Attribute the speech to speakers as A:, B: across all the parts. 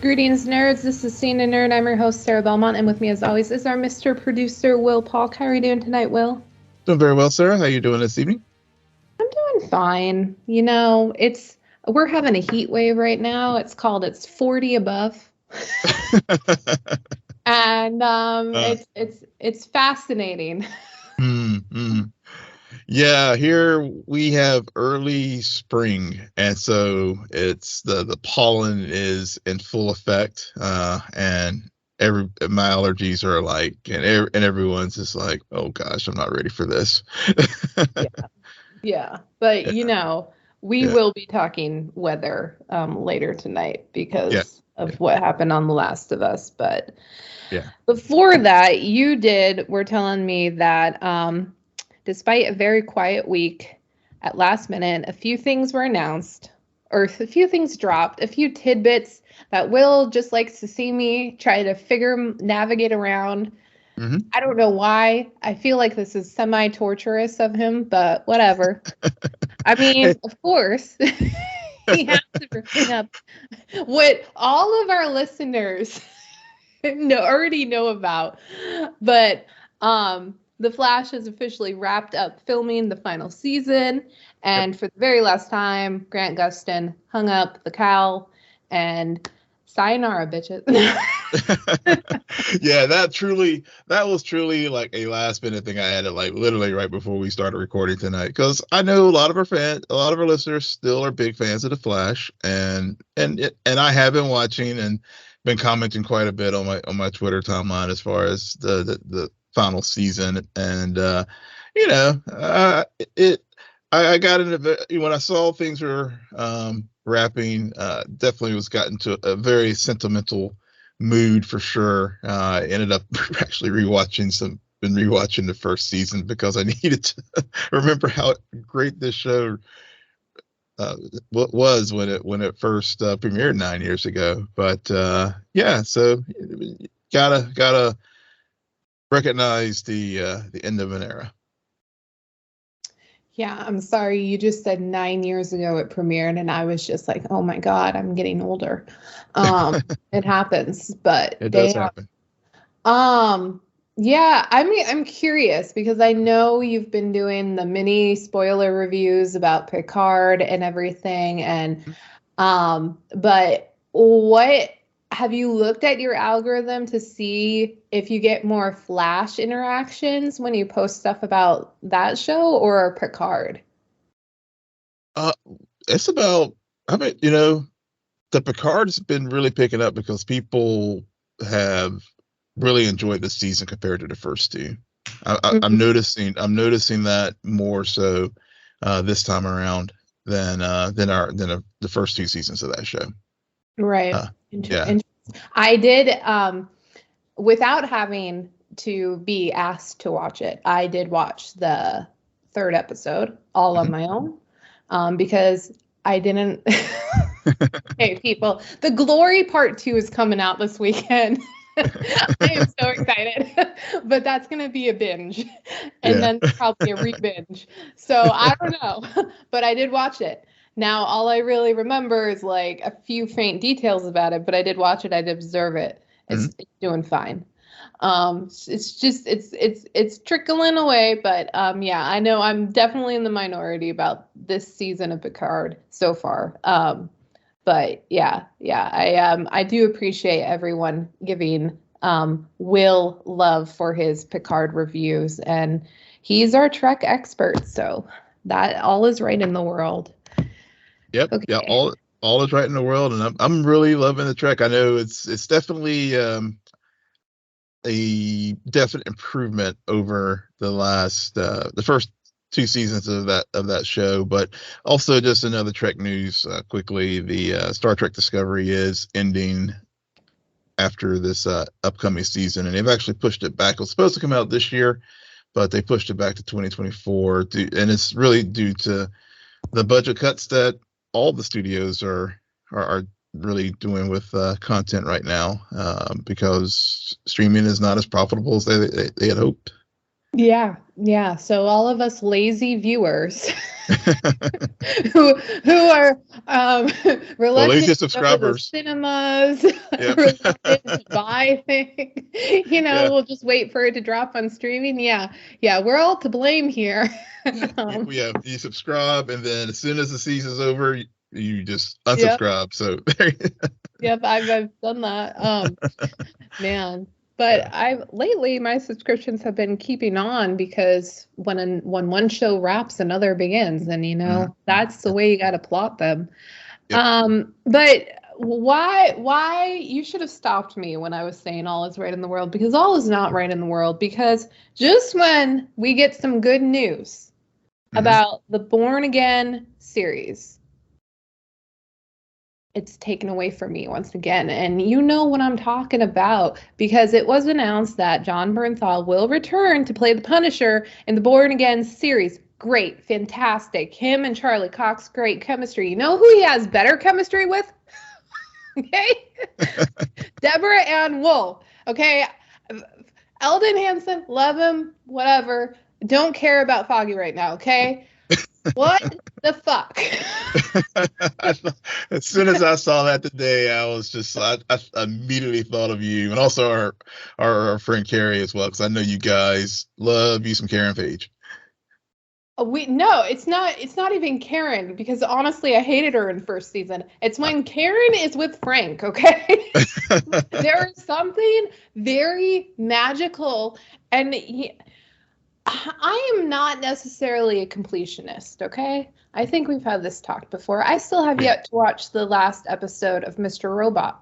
A: Greetings, nerds. This is CNN Nerd. I'm your host, Sarah Belmont, and with me, as always, is our Mr. Producer, Will Polk. How are you doing tonight, Will?
B: Doing very well, Sarah. How are you doing this evening?
A: I'm doing fine. You know, we're having a heat wave right now. It's 40 above. And it's fascinating.
B: Yeah, here we have early spring, and so it's the pollen is in full effect, and my allergies are like, and everyone's just like, oh gosh, I'm not ready for this.
A: Yeah. But we will be talking weather later tonight because of what happened on The Last of Us. But before that, were telling me that despite a very quiet week, at last minute, a few things were announced, or a few things dropped, a few tidbits that Will just likes to see me try to navigate around. Mm-hmm. I don't know why. I feel like this is semi-torturous of him, but whatever. I mean, of course, he has to bring up what all of our listeners already know about. But The Flash has officially wrapped up filming the final season. And for the very last time, Grant Gustin hung up the cowl and sayonara, bitches.
B: Yeah, that was truly like a last minute thing I had to like literally right before we started recording tonight, because I know a lot of our listeners still are big fans of The Flash, and I have been watching and been commenting quite a bit on my Twitter timeline as far as the final season, and I got into when I saw things were wrapping, definitely was gotten to a very sentimental mood for sure. I ended up actually rewatching the first season because I needed to remember how great this show was when it first premiered 9 years ago. But so gotta recognize the end of an era.
A: Yeah, I'm sorry. You just said 9 years ago it premiered, and I was just like, oh my God, I'm getting older. It happens, but
B: it does happen.
A: Yeah, I mean, I'm curious because I know you've been doing the mini spoiler reviews about Picard and everything, and but what have you looked at your algorithm to see if you get more Flash interactions when you post stuff about that show or Picard?
B: It's about, the Picard's been really picking up because people have really enjoyed the season compared to the first two. I'm noticing that more so this time around than the first two seasons of that show.
A: Right. I did, without having to be asked to watch it, I did watch the third episode all on my own, because I didn't. Hey, people, The Glory Part 2 is coming out this weekend. I am so excited, but that's going to be a binge and then probably a re-binge. So I don't know, but I did watch it. Now, all I really remember is like a few faint details about it, but I did watch it. I did observe it. It's doing fine. It's just, it's trickling away, but I know I'm definitely in the minority about this season of Picard so far. But I do appreciate everyone giving Will love for his Picard reviews, and he's our Trek expert, so that all is right in the world.
B: Yep. Okay. Yeah. All is right in the world, and I'm really loving the Trek. I know it's definitely a definite improvement over the first two seasons of that show, but also just another Trek news quickly. The Star Trek Discovery is ending after this upcoming season, and they've actually pushed it back. It was supposed to come out this year, but they pushed it back to 2024, and it's really due to the budget cuts that all the studios are really doing with content right now, because streaming is not as profitable as they had hoped.
A: Yeah. So all of us lazy viewers who are reluctant
B: lazy
A: to go to the
B: subscribers.
A: cinemas,
B: Yep.
A: reluctant to buy things.
B: Yeah.
A: We'll just wait for it to drop on streaming. Yeah, we're all to blame here.
B: Yeah, you subscribe, and then as soon as the season's over, you just
A: Yep.
B: unsubscribe. So
A: Yep, I've done that. Man. But lately my subscriptions have been keeping on because when one show wraps, another begins, and that's the way you got to plot them. Yep. But why you should have stopped me when I was saying all is right in the world, because all is not right in the world, because just when we get some good news about the Born Again series, it's taken away from me once again. And you know what I'm talking about, because it was announced that Jon Bernthal will return to play the Punisher in the Born Again series. Great, fantastic. Him and Charlie Cox, great chemistry. You know who he has better chemistry with? Okay? Deborah Ann Woll. Okay? Eldon Hansen, love him, whatever. Don't care about Foggy right now, okay? What the fuck?
B: As soon as I saw that today, I was just I immediately thought of you, and also our friend Carrie as well, because I know you guys love you some Karen Page.
A: No, it's not even Karen, because honestly I hated her in first season. It's when Karen is with Frank, okay? There is something very magical, and I am not necessarily a completionist, okay? I think we've had this talk before. I still have yet to watch the last episode of Mr. Robot.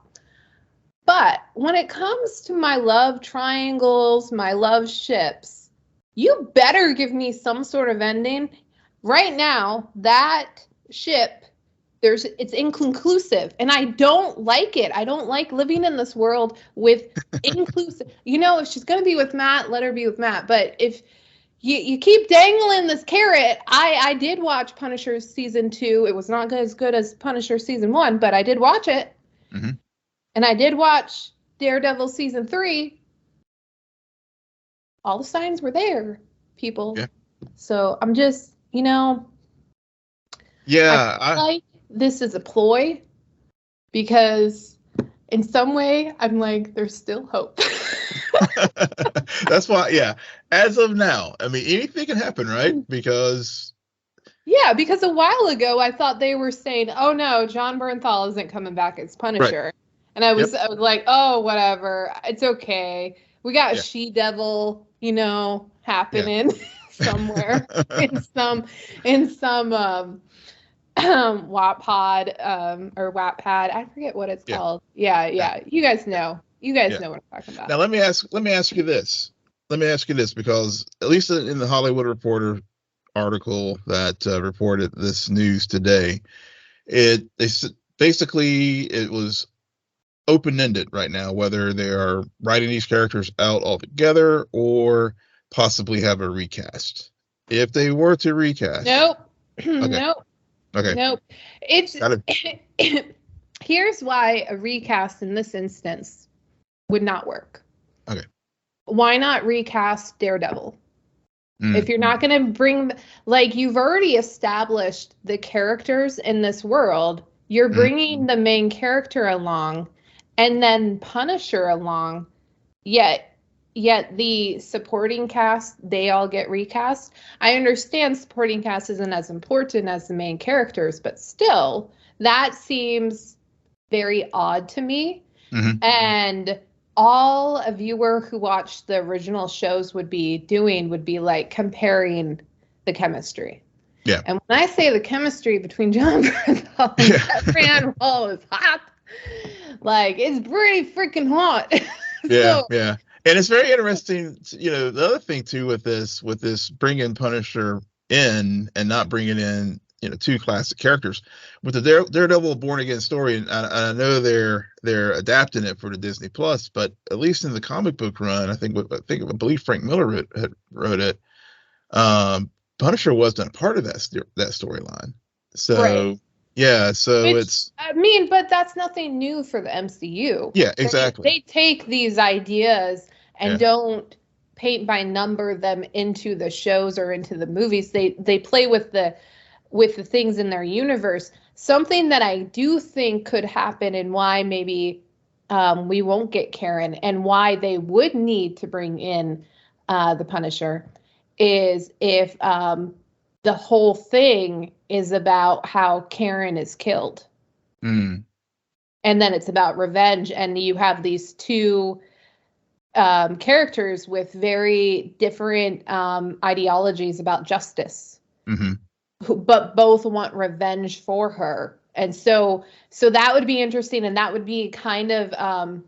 A: But when it comes to my love triangles, my love ships, you better give me some sort of ending. Right now, that ship, it's inconclusive, and I don't like it. I don't like living in this world with inclusive. If she's going to be with Matt, let her be with Matt. But if you keep dangling this carrot, I did watch Punisher season 2. It was not as good as Punisher season 1, but I did watch it. Mm-hmm. And I did watch Daredevil season 3. All the signs were there, people. Yeah. So I'm just, I feel like this is a ploy, because in some way I'm like, there's still hope.
B: That's why, as of now, I mean, anything can happen, right? Because
A: a while ago I thought they were saying, oh no, Jon Bernthal isn't coming back as Punisher. Right. And I was like, oh, whatever, it's okay. We got She-Devil, happening somewhere in some Wattpad or Wattpad. I forget what it's called. Yeah. You guys know. You guys know what I'm talking about.
B: Now let me ask you this. Because at least in the Hollywood Reporter article that reported this news today, it was open-ended right now, whether they are writing these characters out altogether or possibly have a recast. If they were to recast,
A: nope. It's here's why a recast in this instance would not work. Okay. Why not recast Daredevil? If you're not going to bring, you've already established the characters in this world, you're bringing the main character along, and then Punisher along, yet the supporting cast, they all get recast. I understand supporting cast isn't as important as the main characters, but still, that seems very odd to me. Mm-hmm. And all a viewer who watched the original shows would be comparing the chemistry. Yeah. And when I say the chemistry between Jon Bernthal and Deborah Ann Woll is hot, it's pretty freaking hot.
B: Yeah. And it's very interesting, the other thing too with this bringing Punisher in and not bringing in, two classic characters with the Daredevil Born Again story. And I know they're adapting it for the Disney Plus, but at least in the comic book run, I believe Frank Miller wrote it. Punisher wasn't a part of that storyline. So, right.
A: But that's nothing new for the MCU.
B: Yeah, exactly.
A: They take these ideas and don't paint by number them into the shows or into the movies. They play with the with the things in their universe. Something that I do think could happen, and why maybe we won't get Karen, and why they would need to bring in the Punisher, is if the whole thing is about how Karen is killed.
B: Mm.
A: And then it's about revenge, and you have these two characters with very different ideologies about justice, but both want revenge for her. And so that would be interesting, and that would be kind of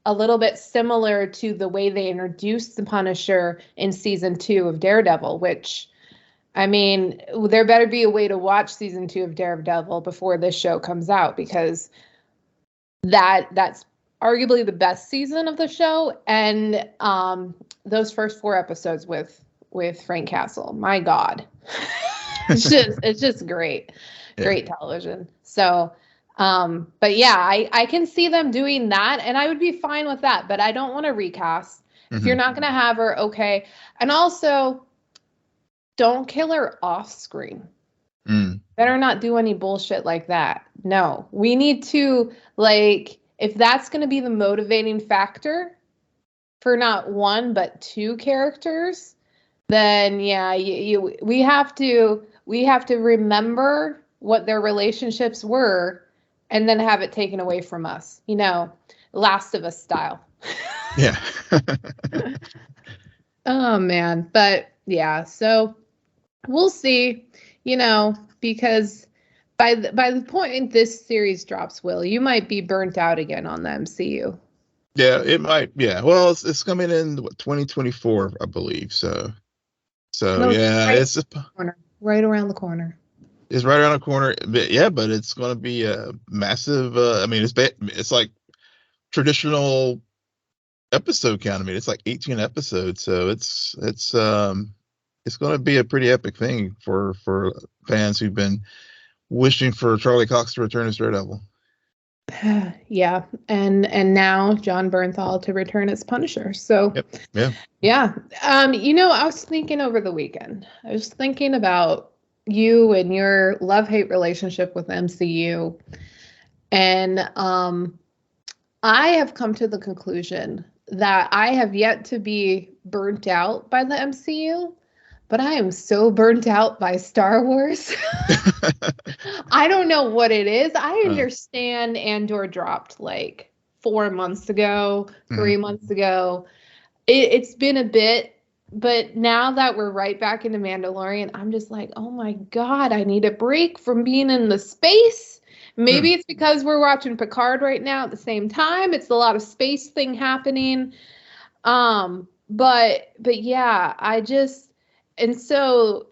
A: a little bit similar to the way they introduced the Punisher in season 2 of Daredevil, which, I mean, there better be a way to watch season 2 of Daredevil before this show comes out, because that's arguably the best season of the show. And those first 4 episodes with Frank Castle, my God, it's just great, great television. So, but yeah, I can see them doing that, and I would be fine with that. But I don't want to recast. If you're not going to have her, okay. And also, don't kill her off screen. Better not do any bullshit like that. No, we need to, like, if that's going to be the motivating factor for not 1 but 2 characters, then yeah, we have to remember what their relationships were, and then have it taken away from us. You know, Last of Us style.
B: Yeah.
A: Oh man, but yeah, so we'll see. You know, because by the point this series drops, Will, you might be burnt out again on the MCU.
B: Yeah, it might. Yeah, well, it's coming in 2024, I believe. So no, yeah, it's
A: right around the corner.
B: It's right around the corner. But yeah, but it's going to be a massive. I mean, it's like traditional episode count. I mean, it's like 18 episodes, so it's going to be a pretty epic thing for fans who've been wishing for Charlie Cox to return as Daredevil.
A: Yeah, and now Jon Bernthal to return as Punisher. So
B: yeah.
A: You know, I was thinking over the weekend. I was thinking about you and your love-hate relationship with MCU, and I have come to the conclusion that I have yet to be burnt out by the MCU. But I am so burnt out by Star Wars. I don't know what it is. I understand Andor dropped like 4 months ago, 3 months ago. It's been a bit, but now that we're right back into Mandalorian, I'm just like, oh my God, I need a break from being in the space. Maybe it's because we're watching Picard right now at the same time. It's a lot of space thing happening. But yeah, and so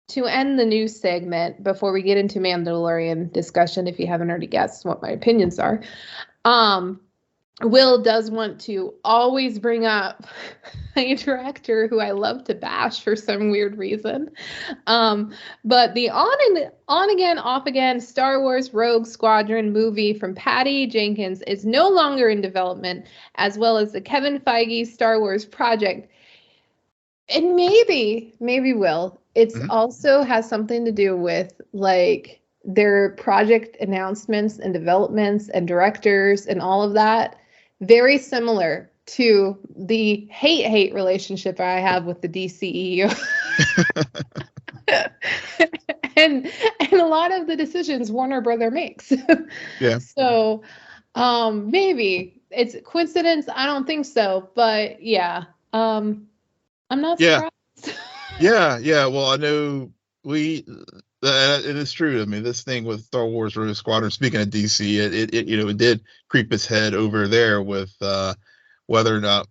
A: to end the news segment, before we get into Mandalorian discussion, if you haven't already guessed what my opinions are, Will does want to always bring up a director who I love to bash for some weird reason. But the on again, off again Star Wars Rogue Squadron movie from Patty Jenkins is no longer in development, as well as the Kevin Feige Star Wars project. And maybe Will, it's also has something to do with like their project announcements and developments and directors and all of that. Very similar to the hate relationship I have with the DCEU. and a lot of the decisions Warner Brother makes.
B: Yeah.
A: So maybe it's a coincidence. I don't think so. But yeah. I'm not surprised.
B: Yeah. Well, I know it is true. I mean, this thing with Star Wars Rogue Squadron, speaking of DC, it did creep its head over there with whether or not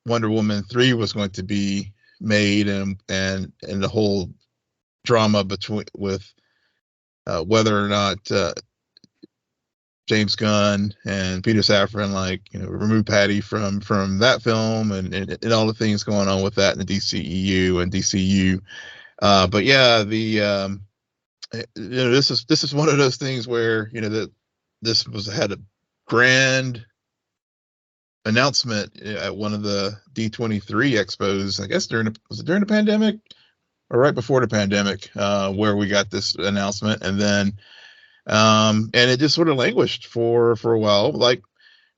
B: Wonder Woman 3 was going to be made, and the whole drama with whether or not James Gunn and Peter Safran remove Patty from that film, and all the things going on with that in the DCEU and DCU. But yeah, this is one of those things where that this had a grand announcement at one of the D23 expos. I guess during the pandemic right before the pandemic, where we got this announcement, and then and it just sort of languished for a while. Like,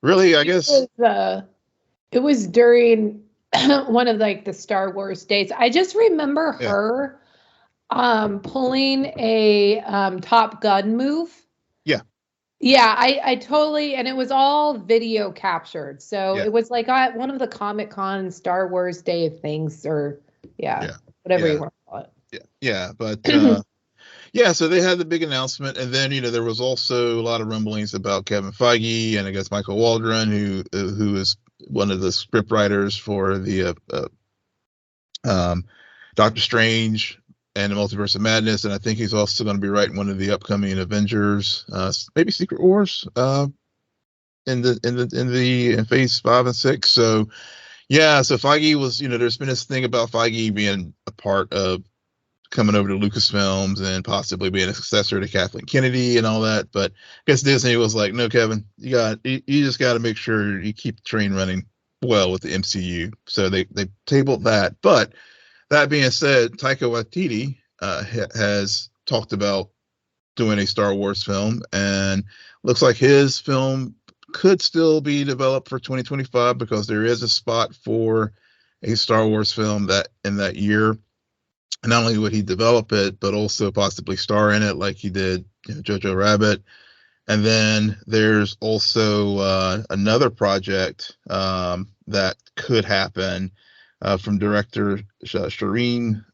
B: really, I guess
A: it was during one of like the Star Wars days. I just remember her pulling a Top Gun move.
B: Yeah.
A: Yeah, I totally, and it was all video captured. So it was like one of the Comic-Con Star Wars Day things, or whatever you want to call it.
B: Yeah, but yeah, so they had the big announcement, and then there was also a lot of rumblings about Kevin Feige and I guess Michael Waldron, who is one of the script writers for the Doctor Strange and the Multiverse of Madness, and I think he's also going to be writing one of the upcoming Avengers, maybe Secret Wars, in Phase 5 and 6. So yeah, so Feige was, there's been this thing about Feige being a part of coming over to Lucasfilms and possibly being a successor to Kathleen Kennedy and all that, but I guess Disney was like, no, Kevin, you just got to make sure you keep the train running well with the MCU. So they tabled that, but that being said, Taika Waititi has talked about doing a Star Wars film, and looks like his film could still be developed for 2025 because there is a spot for a Star Wars film that in that year. And not only would he develop it, but also possibly star in it, like he did Jojo Rabbit. And then there's also another project that could happen from director Shireen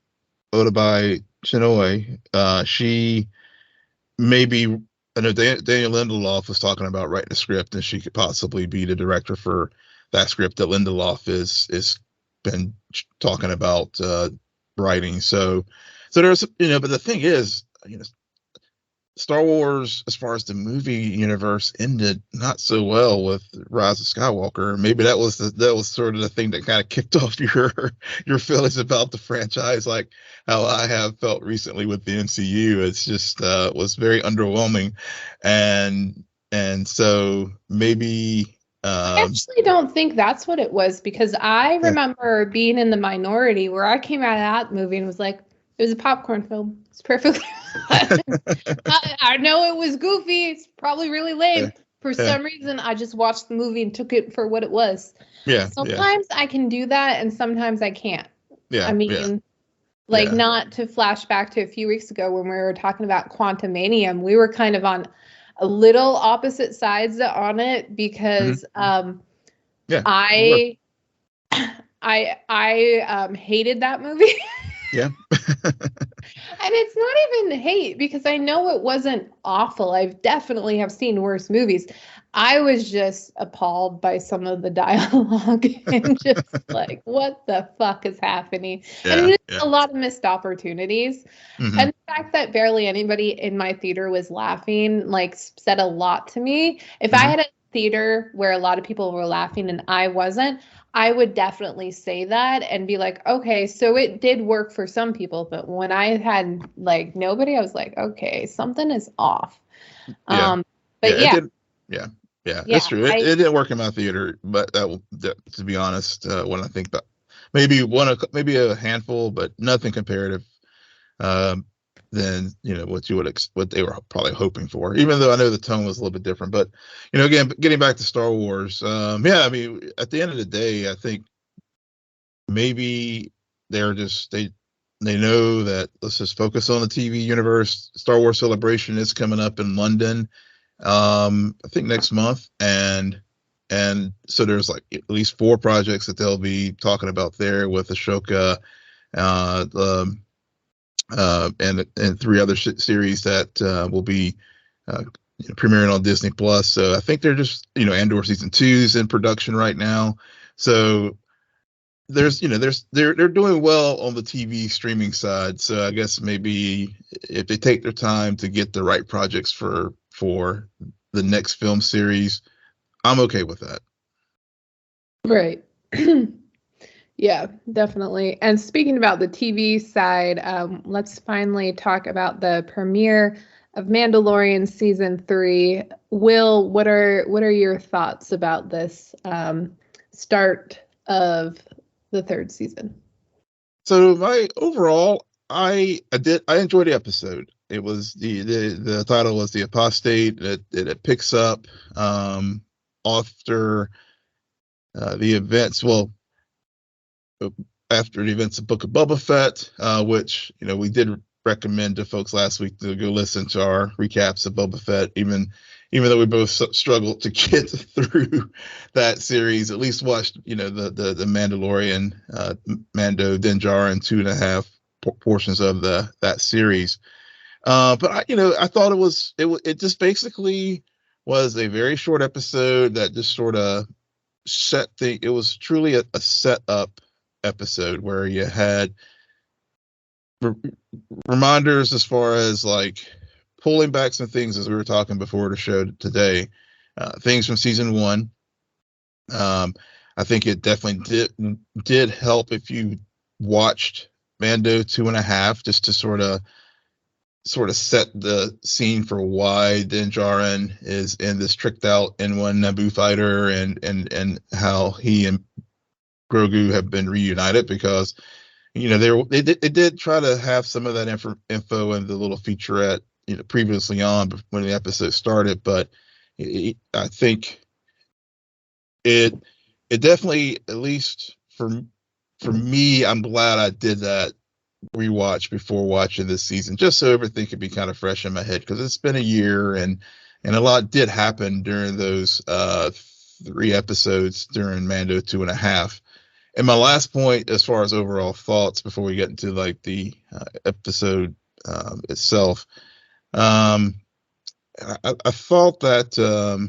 B: Odabai Chinoy. She maybe, I know Daniel Lindelof was talking about writing a script, and she could possibly be the director for that script that Lindelof is been talking about writing. So there's, but the thing is, Star Wars, as far as the movie universe, ended not so well with Rise of Skywalker. Maybe that was sort of the thing that kind of kicked off your feelings about the franchise, like how I have felt recently with the MCU. It's just was very underwhelming, and so maybe.
A: I actually don't think that's what it was, because I remember being in the minority where I came out of that movie and was like, it was a popcorn film. It's perfectly I know it was goofy. It's probably really lame. For some reason, I just watched the movie and took it for what it was.
B: Yeah.
A: Sometimes I can do that, and sometimes I can't.
B: Yeah.
A: I mean, not to flash back to a few weeks ago when we were talking about Quantumanium, we were kind of on a little opposite sides on it, because I hated that movie.
B: Yeah.
A: And it's not even hate, because I know it wasn't awful. I definitely have seen worse movies. I was just appalled by some of the dialogue and just like, what the fuck is happening? And a lot of missed opportunities. And the fact that barely anybody in my theater was laughing, like, said a lot to me. If I had a theater where a lot of people were laughing and I wasn't, I would definitely say that and be like, okay, so it did work for some people. But when I had like nobody, I was like, okay, something is off.
B: That's true. It didn't work in my theater, but to be honest, when I think about maybe a handful, but nothing comparative than what they were probably hoping for. Even though I know the tone was a little bit different, but again, getting back to Star Wars, I mean, at the end of the day, I think maybe they're just they know that let's just focus on the TV universe. Star Wars Celebration is coming up in London. I think next month, and so there's like at least 4 projects that they'll be talking about there with Ashoka, and 3 other series that will be premiering on Disney Plus. So I think they're just Andor season 2 is in production right now. So they're doing well on the TV streaming side. So I guess maybe if they take their time to get the right projects for the next film series, I'm okay with that.
A: Right. Yeah, definitely. And speaking about the TV side, let's finally talk about the premiere of Mandalorian season 3. Will, what are your thoughts about this start of the 3rd season?
B: So my overall, I enjoyed the episode. It was the title was The Apostate. It picks up after the events. Well, after the events of Book of Boba Fett, which we did recommend to folks last week to go listen to our recaps of Boba Fett, even though we both struggled to get through that series. At least watched the Mandalorian, Mando, Din Djarin, 2.5 portions of that series. But I thought it just basically was a very short episode that just sort of it was truly a setup episode where you had reminders as far as like pulling back some things, as we were talking before the show today, things from season 1. I think it definitely did help if you watched Mando 2.5, just to sort of set the scene for why Din Djarin is in this tricked out N1 Naboo fighter, and how he and Grogu have been reunited, because they did try to have some of that info in the little featurette previously on when the episode started, but I think it definitely, at least for me, I'm glad I did that rewatch before watching this season, just so everything could be kind of fresh in my head, because it's been a year and a lot did happen during those 3 episodes during Mando 2.5. And my last point, as far as overall thoughts, before we get into like the episode itself, I thought that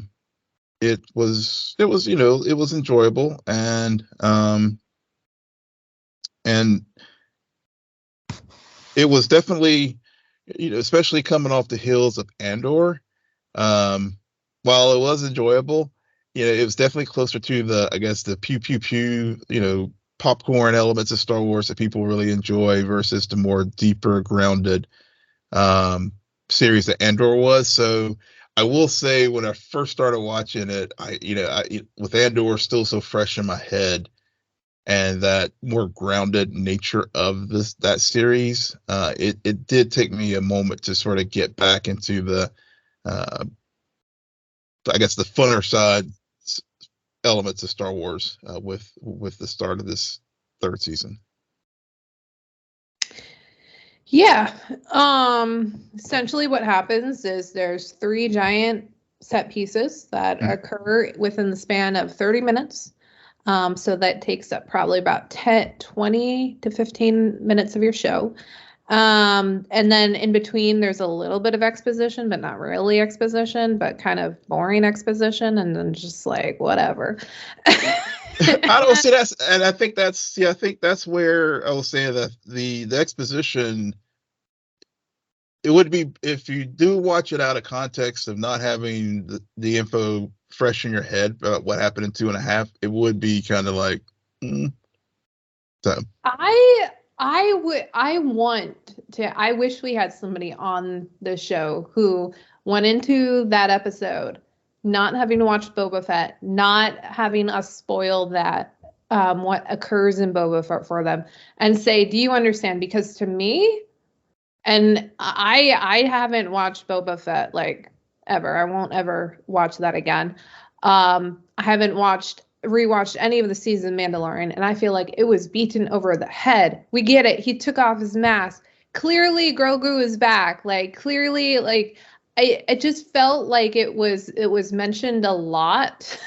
B: it was enjoyable, and it was definitely, especially coming off the heels of Andor. While it was enjoyable, it was definitely closer to the pew pew pew, popcorn elements of Star Wars that people really enjoy, versus the more deeper grounded series that Andor was. So I will say, when I first started watching it, with Andor still so fresh in my head, and that more grounded nature of that series, it did take me a moment to sort of get back into the I guess the funner side elements of Star Wars with the start of this 3rd season.
A: Yeah. Essentially what happens is there's 3 giant set pieces that occur within the span of 30 minutes. So that takes up probably about 20 to 15 minutes of your show. And then in between, there's a little bit of exposition, but not really exposition, but kind of boring exposition. And then just like, whatever.
B: I don't see that. And I think that's where I was saying that the exposition, it would be, if you do watch it out of context of not having the info fresh in your head about what happened in 2.5, it would be kind of like, So I wish we had somebody on the show who went into that episode not having to watch Boba Fett, not having us spoil that what occurs in Boba Fett for them, and say, do you understand? Because to me, and I haven't watched Boba Fett like ever. I won't ever watch that again. I haven't rewatched any of the season Mandalorian, and I feel like it was beaten over the head. We get it. He took off his mask. Clearly Grogu is back. Like, clearly, like, it just felt like it was mentioned a lot.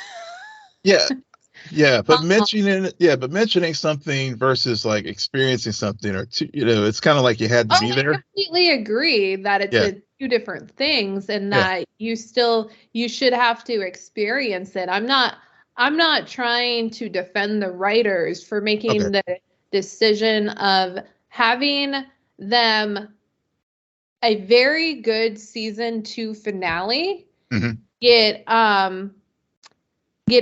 B: Yeah, but mentioning something versus like experiencing something, or it's kind of like you had to be there.
A: I completely agree that it's two different things, and that you should have to experience it. I'm not trying to defend the writers for making the decision of having them a very good season 2 finale get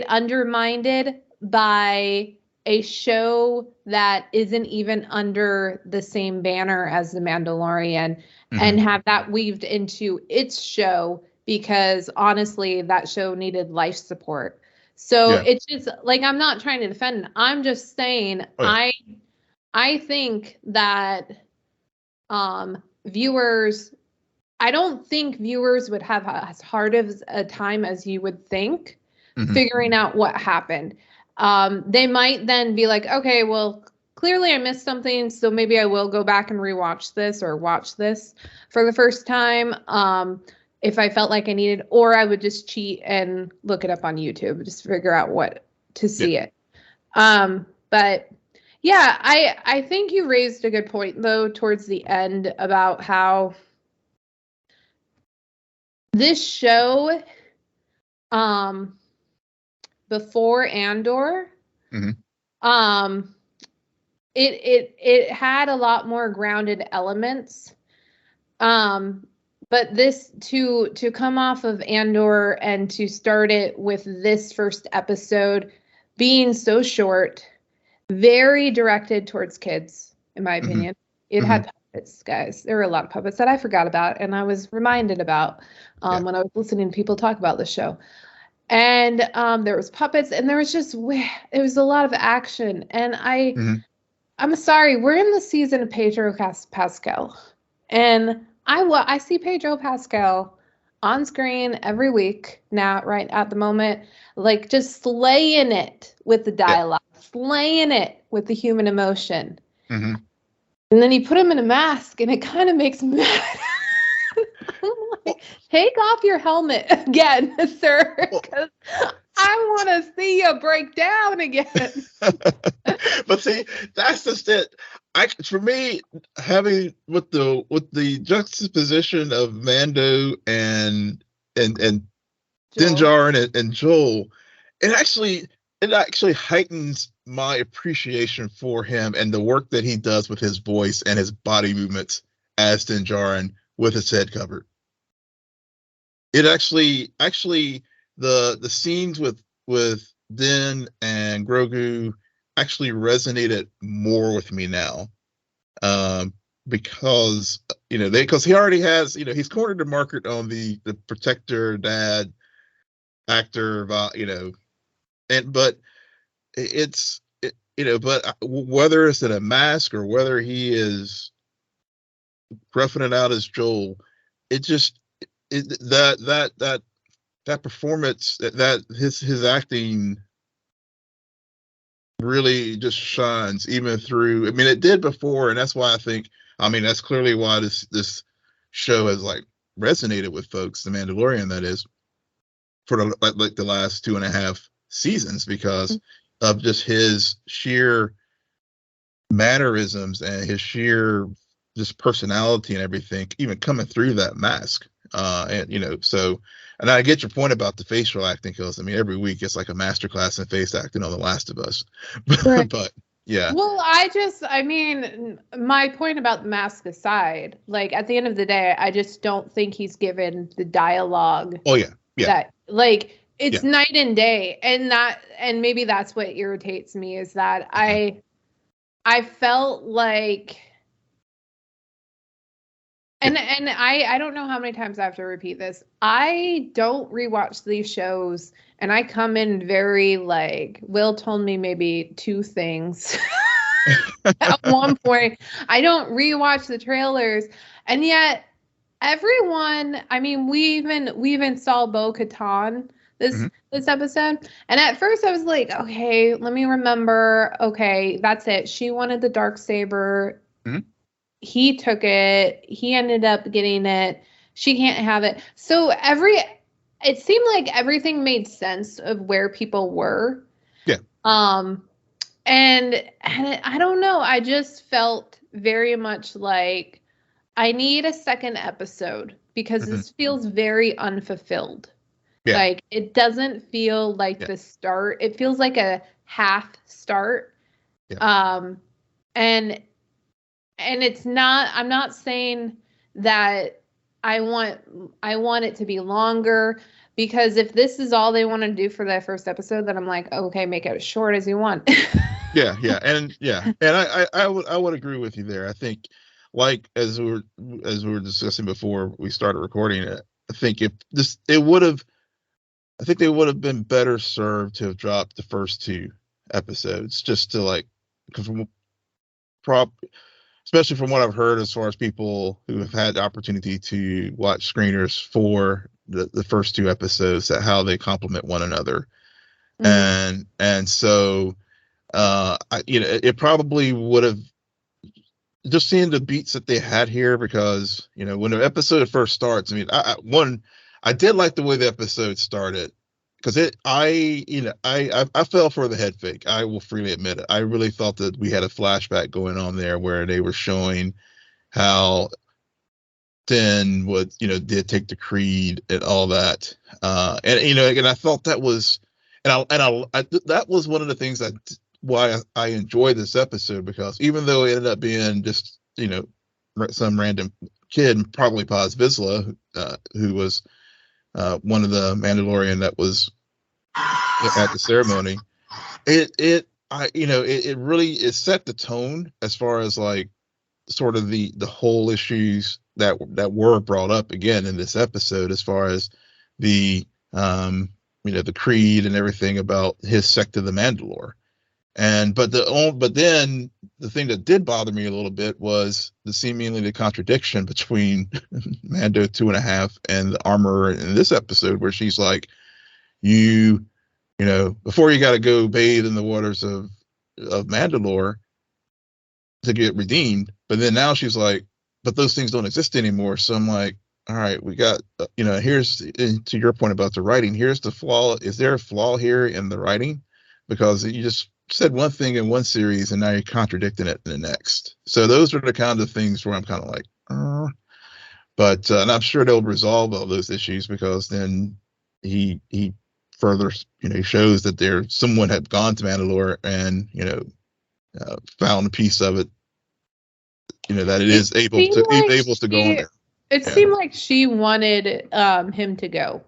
A: undermined by a show that isn't even under the same banner as The Mandalorian, and have that weaved into its show, because honestly, that show needed life support. So it's just like, I'm not trying to defend. I'm just saying, I think that viewers, I don't think viewers would have as hard of a time as you would think figuring out what happened. They might then be like, okay, well, clearly I missed something, so maybe I will go back and rewatch this or watch this for the first time. If I felt like I needed, or I would just cheat and look it up on YouTube, just figure out what to see it. But yeah, I think you raised a good point though towards the end about how this show, before Andor, it had a lot more grounded elements. But this to come off of Andor and to start it with this first episode being so short, very directed towards kids, in my opinion. It had puppets, guys. There were a lot of puppets that I forgot about and I was reminded about when I was listening to people talk about the show. And there was puppets and there was it was a lot of action. And I'm sorry, we're in the season of Pedrocast Pascal. And I see Pedro Pascal on screen every week now, right at the moment, like just slaying it with the dialogue, slaying it with the human emotion. And then you put him in a mask and it kind of makes me mad. Like, take off your helmet again, sir, because I want to see you break down again.
B: But see, that's just it. For me, having with the juxtaposition of Mando and Din Djarin and Joel, it actually heightens my appreciation for him and the work that he does with his voice and his body movements as Din Djarin with his head covered. It actually the scenes with Din and Grogu actually resonated more with me now, because he already has, he's cornered the market on the protector dad actor, but whether it's in a mask or whether he is roughing it out as Joel, that performance, that his acting really just shines even through. I mean, it did before, and that's why that's clearly why this show has like resonated with folks, The Mandalorian, that is, for the last 2.5 seasons, because of just his sheer mannerisms and his sheer just personality and everything, even coming through that mask. And I get your point about the facial acting, because every week it's like a masterclass in face acting on The Last of Us.
A: Right.
B: But yeah.
A: Well, my point about the mask aside, like at the end of the day, I just don't think he's given the dialogue.
B: Oh yeah.
A: That it's night and day, and maybe that's what irritates me, is that I felt like. And I don't know how many times I have to repeat this. I don't rewatch these shows, and I come in very like, Will told me maybe 2 things at one point. I don't rewatch the trailers, and yet everyone. We even saw Bo-Katan this episode, and at first I was like, okay, let me remember. Okay, that's it. She wanted the Darksaber. He took it. He ended up getting it. She can't have it. So it seemed like everything made sense of where people were.
B: Yeah.
A: And I don't know. I just felt very much like I need a second episode, because this feels very unfulfilled. Yeah. Like it doesn't feel like the start. It feels like a half start. Yeah. And it's not, I'm not saying that I want it to be longer, because if this is all they want to do for that first episode, then I'm like, okay, make it as short as you want.
B: Yeah. And I would agree with you there. I think, like as we were discussing before we started recording it, I think they would have been better served to have dropped the first 2 episodes, just to like, because especially from what I've heard as far as people who have had the opportunity to watch screeners for the first 2 episodes, that how they complement one another. And so it probably would have, just seeing the beats that they had here, because when the episode first starts, I mean, I did like the way the episode started, because I fell for the head fake. I will freely admit it. I really thought that we had a flashback going on there where they were showing how Finn did take the creed and all that, and I thought that was, that was one of the things why I enjoyed this episode, because even though it ended up being just some random kid, probably Paz Vizsla, who was one of the Mandalorian that was at the ceremony, it really set the tone as far as like sort of the whole issues that were brought up again in this episode, as far as the the creed and everything about his sect of the Mandalore. But then the thing that did bother me a little bit was the contradiction between Mando 2.5 and the armorer in this episode, where she's like, before you got to go bathe in the waters of Mandalore to get redeemed. But then now she's like, but those things don't exist anymore. So I'm like, all right, we got, here's, to your point about the writing, here's the flaw. Is there a flaw here in the writing? Because you just said one thing in one series and now you're contradicting it in the next. So those are the kind of things where I'm kind of like, but and I'm sure they'll resolve all those issues, because then he further, he shows that someone had gone to Mandalore and, found a piece of it, that it is able to go on there.
A: It seemed like she wanted him to go.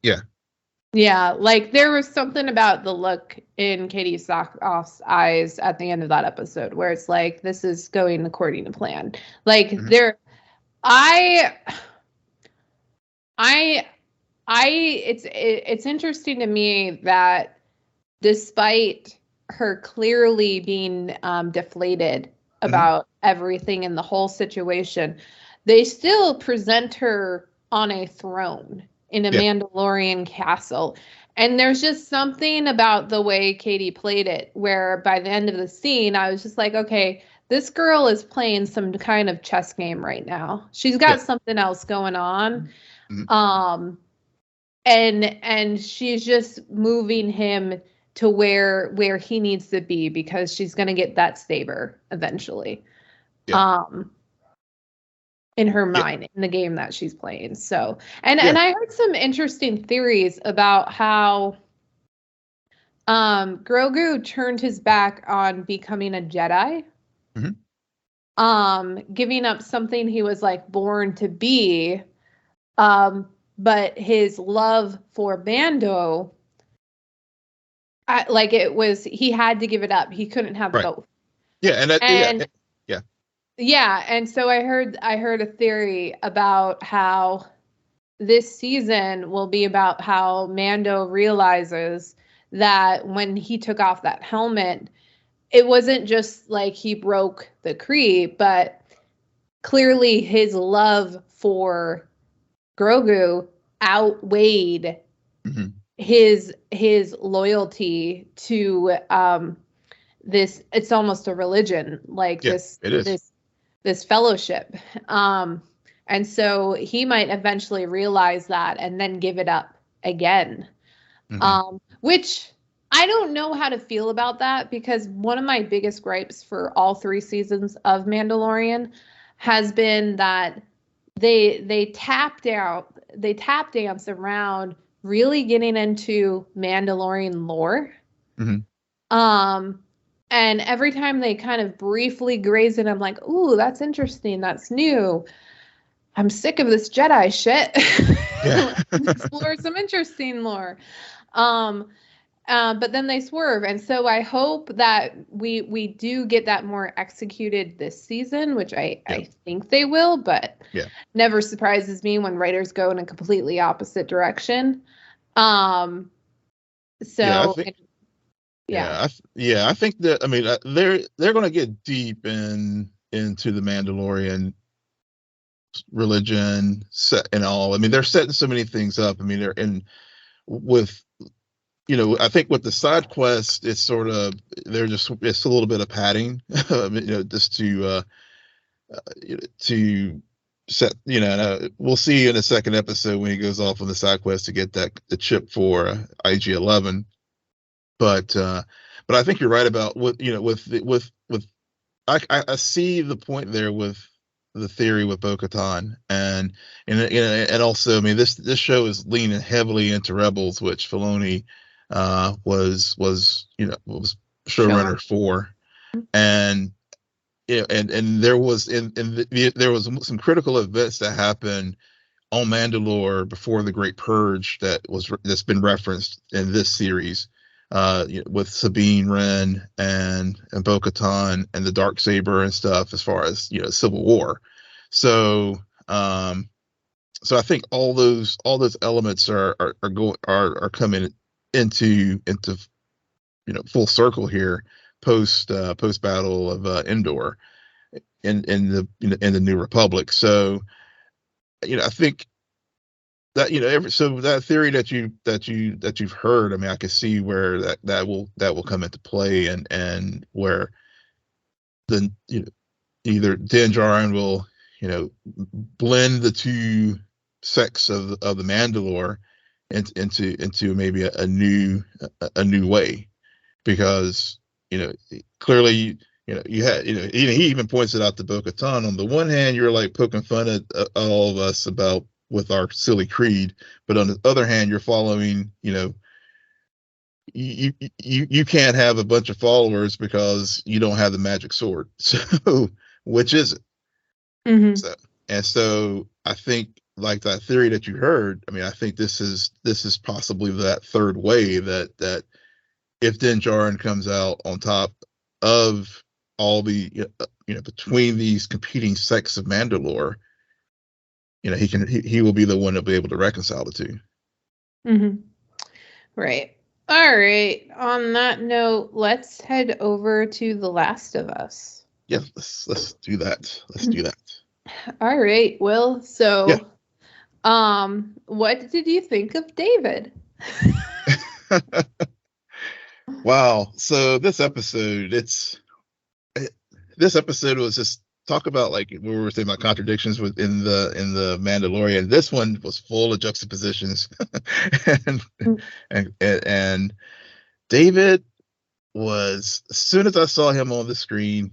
B: Yeah.
A: Yeah, like there was something about the look in Katie Sackhoff's eyes at the end of that episode where it's like, this is going according to plan. Like it's interesting to me that despite her clearly being deflated about everything in the whole situation, they still present her on a throne in a Mandalorian castle. And there's just something about the way Katie played it, where by the end of the scene, I was just like, okay, this girl is playing some kind of chess game right now. She's got something else going on. And she's just moving him to where he needs to be, because she's going to get that saber eventually. In her mind, in the game that she's playing. So, and I heard some interesting theories about how Grogu turned his back on becoming a Jedi, giving up something he was like born to be, but his love for Mando, he had to give it up. He couldn't have both. Yeah, and so I heard a theory about how this season will be about how Mando realizes that when he took off that helmet, it wasn't just like he broke the creed, but clearly his love for Grogu outweighed his loyalty to this. It's almost a religion, like this fellowship. And so he might eventually realize that and then give it up again. Which I don't know how to feel about that, because one of my biggest gripes for all 3 seasons of Mandalorian has been that they tap dance around really getting into Mandalorian lore. And every time they kind of briefly graze it, I'm like, ooh, that's interesting. That's new. I'm sick of this Jedi shit. Explore some interesting lore. But then they swerve. And so I hope that we do get that more executed this season, which I think they will, but never surprises me when writers go in a completely opposite direction. I
B: think that, I mean, they're going to get deep in into the Mandalorian religion set and all. I mean, they're setting so many things up. I mean, they're in with, I think with the side quest, it's sort of, it's a little bit of padding, just to set, we'll see in the second episode when he goes off on the side quest to get the chip for IG-11. But I think you're right about I see the point there with the theory with Bo-Katan, and also, I mean, this show is leaning heavily into Rebels, which Filoni was showrunner for, and there was there was some critical events that happened on Mandalore before the Great Purge that's been referenced in this series. With Sabine Wren and Bo-Katan and the Darksaber and stuff, as far as Civil War. So I think all those elements are coming into full circle here post battle of Endor in the New Republic. So I think that that theory that you've heard, I mean, I can see where that will come into play, and where then either Din Djarin will blend the two sects of the Mandalore into maybe a new way, because clearly you had he even points it out to Bo-Katan. On the one hand, you're like poking fun at all of us with our silly creed, but on the other hand, you're following, you can't have a bunch of followers because you don't have the magic sword. So which is it? Mm-hmm. So I think, like that theory that you heard, I mean, I think this is possibly that third way that if Din Djarin comes out on top of all the between these competing sects of Mandalore, he will be the one to be able to reconcile the two.
A: Mm-hmm. Right. All right. On that note, let's head over to The Last of Us.
B: Yeah, let's do that. Let's do that.
A: All right, Will. So, yeah. What did you think of David?
B: Wow. So this episode was just, talk about, like, we were saying about contradictions in the Mandalorian. This one was full of juxtapositions, and David was, as soon as I saw him on the screen,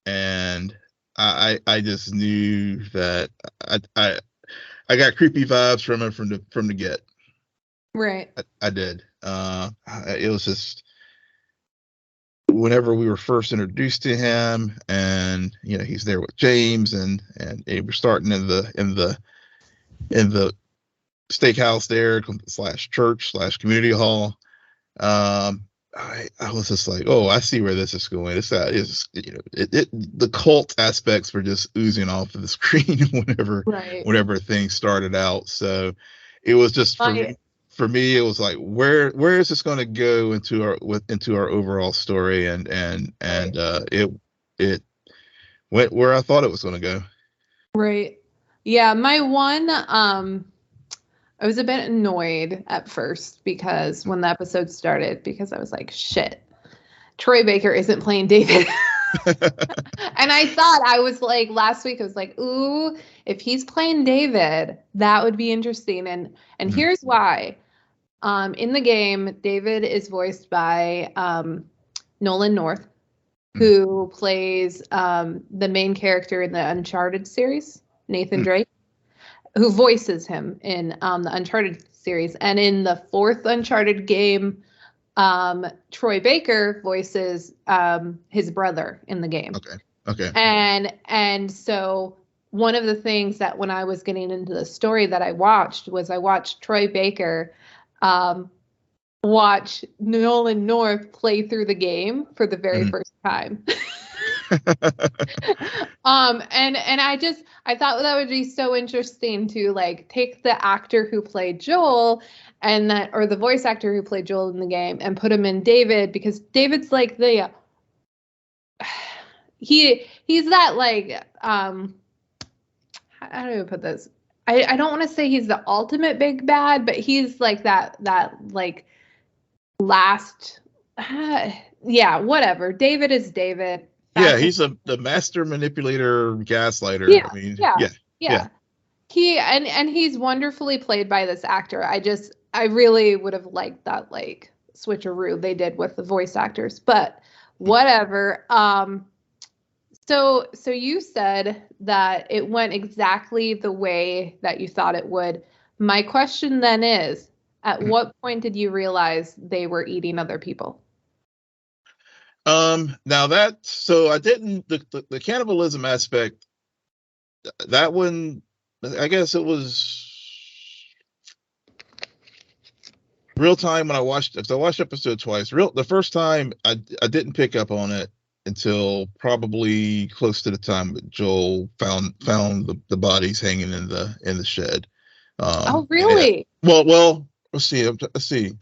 B: and I just knew that I got creepy vibes from him from the get.
A: Right. I did.
B: It was just, whenever we were first introduced to him, and he's there with James, and we're starting in the steakhouse there / church / community hall. I was just like, oh, I see where this is going. The cult aspects were just oozing off of the screen whenever things started out. So it was just for me, it was like, where is this going to go into our overall story, and it went where I thought it was going to go.
A: Right. Yeah. My one, I was a bit annoyed at first because when the episode started, because I was like, shit, Troy Baker isn't playing David. And I thought, I was like, last week, I was like, ooh, if he's playing David, that would be interesting. And here's why. In the game, David is voiced by Nolan North, who plays the main character in the Uncharted series, Nathan Drake, who voices him in the Uncharted series. And in the fourth Uncharted game, Troy Baker voices his brother in the game.
B: Okay.
A: And so one of the things that when I was getting into the story that I watched Troy Baker watch Nolan North play through the game for the very first time. And I thought that would be so interesting to, like, take the actor who played Joel or the voice actor who played Joel in the game and put him in David, because David's like he's that like how do I put this? I don't want to say he's the ultimate big bad, but he's like that like last yeah, whatever. David is David.
B: Yeah, he's the master manipulator, gaslighter.
A: Yeah,
B: I mean,
A: yeah. He and he's wonderfully played by this actor. I really would have liked that like switcheroo they did with the voice actors, but whatever. So you said that it went exactly the way that you thought it would. My question then is, at what point did you realize they were eating other people?
B: Now that, so I didn't, the cannibalism aspect, that one, I guess it was real time when I watched episode twice. The first time I didn't pick up on it until probably close to the time that Joel found the bodies hanging in the shed.
A: Oh, really?
B: Well, let's see.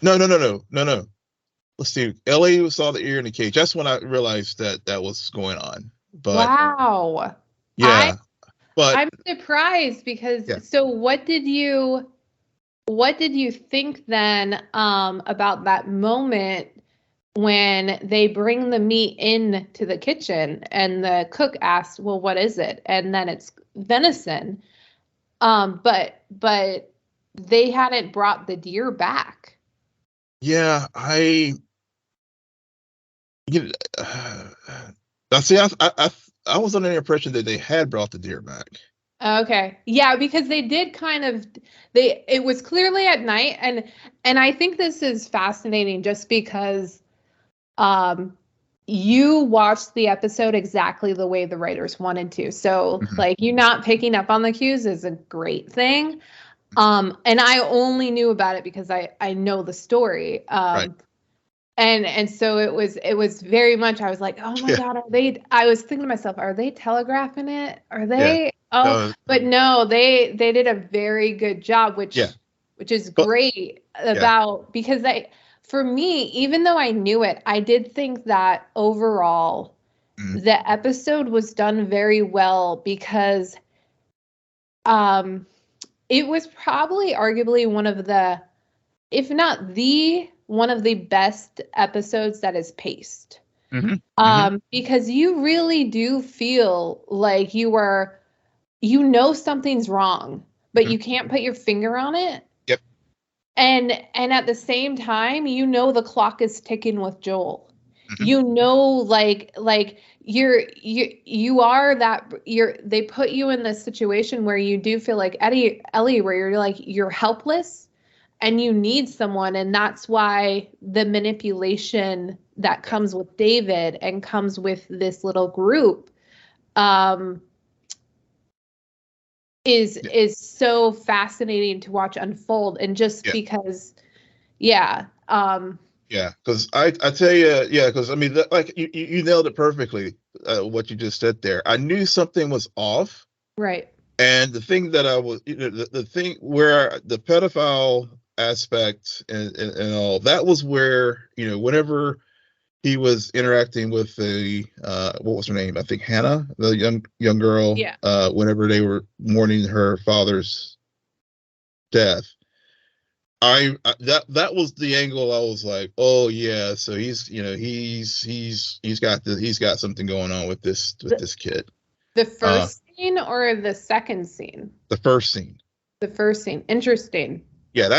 B: No. Let's see. Ellie saw the ear in the cage. That's when I realized that was going on. But
A: wow.
B: Yeah.
A: I'm surprised because so what did you think then about that moment when they bring the meat in to the kitchen and the cook asks, well, what is it? And then it's venison. But they hadn't brought the deer back.
B: Yeah, I was under the impression that they had brought the deer back.
A: Okay. Yeah, because they did it was clearly at night, and I think this is fascinating just because you watched the episode exactly the way the writers wanted to. So like you not picking up on the cues is a great thing. And I only knew about it because I know the story.
B: Right.
A: And so it was very much, I was like, oh my God, I was thinking to myself, are they telegraphing it? Are they? But no, they did a very good job, which is great because for me, even though I knew it, I did think that overall the episode was done very well because it was probably arguably one of the, if not one of the best episodes that is paced. Because you really do feel like you know something's wrong, but you can't put your finger on it.
B: Yep.
A: And at the same time, you know the clock is ticking with Joel. You know, like they put you in this situation where you do feel like Ellie, where you're like, you're helpless and you need someone. And that's why the manipulation that comes with David and comes with this little group, is so fascinating to watch unfold. And just because,
B: because I tell you, because I mean, like you nailed it perfectly. What you just said there, I knew something was off.
A: Right.
B: And the thing that I was, the thing where the pedophile aspect and all that was where, whenever he was interacting with the what was her name? I think Hannah, the young girl.
A: Yeah.
B: Whenever they were mourning her father's death, that was the angle. I was like, oh yeah, so he's got something going on with this kid.
A: The first scene or the second scene?
B: The first scene.
A: The first scene. Interesting.
B: Yeah,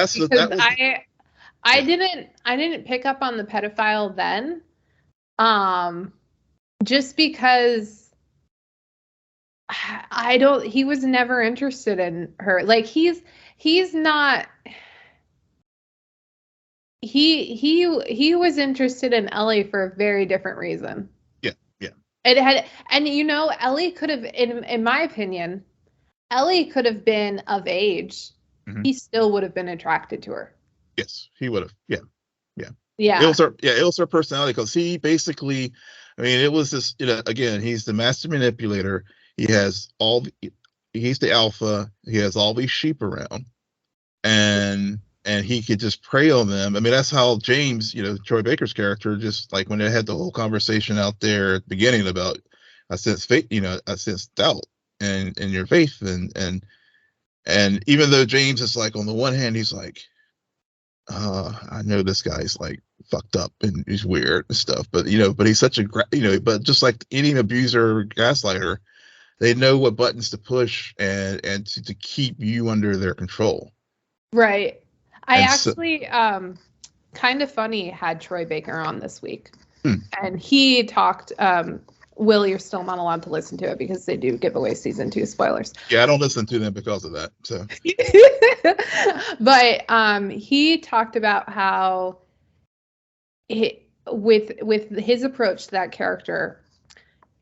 A: I didn't pick up on the pedophile then. Just because he was never interested in her. Like he's not, he was interested in Ellie for a very different reason. And Ellie could have, in my opinion, Ellie could have been of age. He still would have been attracted to her.
B: Yes, he would have. Yeah. It was her personality, because he basically, I mean, it was this, again, he's the master manipulator. He's the alpha. He has all these sheep around, and he could just prey on them. I mean, that's how James, Troy Baker's character, just like when they had the whole conversation out there at the beginning about I sense faith, I sense doubt and in your faith. And even though James is like, on the one hand, he's like, I know this guy's like fucked up and he's weird and stuff, but he's such but just like any abuser or gaslighter, they know what buttons to push and to keep you under their control.
A: Right. I actually, kind of funny, had Troy Baker on this week, and he talked. Will, you're still not allowed to listen to it because they do give away season 2 spoilers.
B: Yeah, I don't listen to them because of that. So,
A: but he talked about how with his approach to that character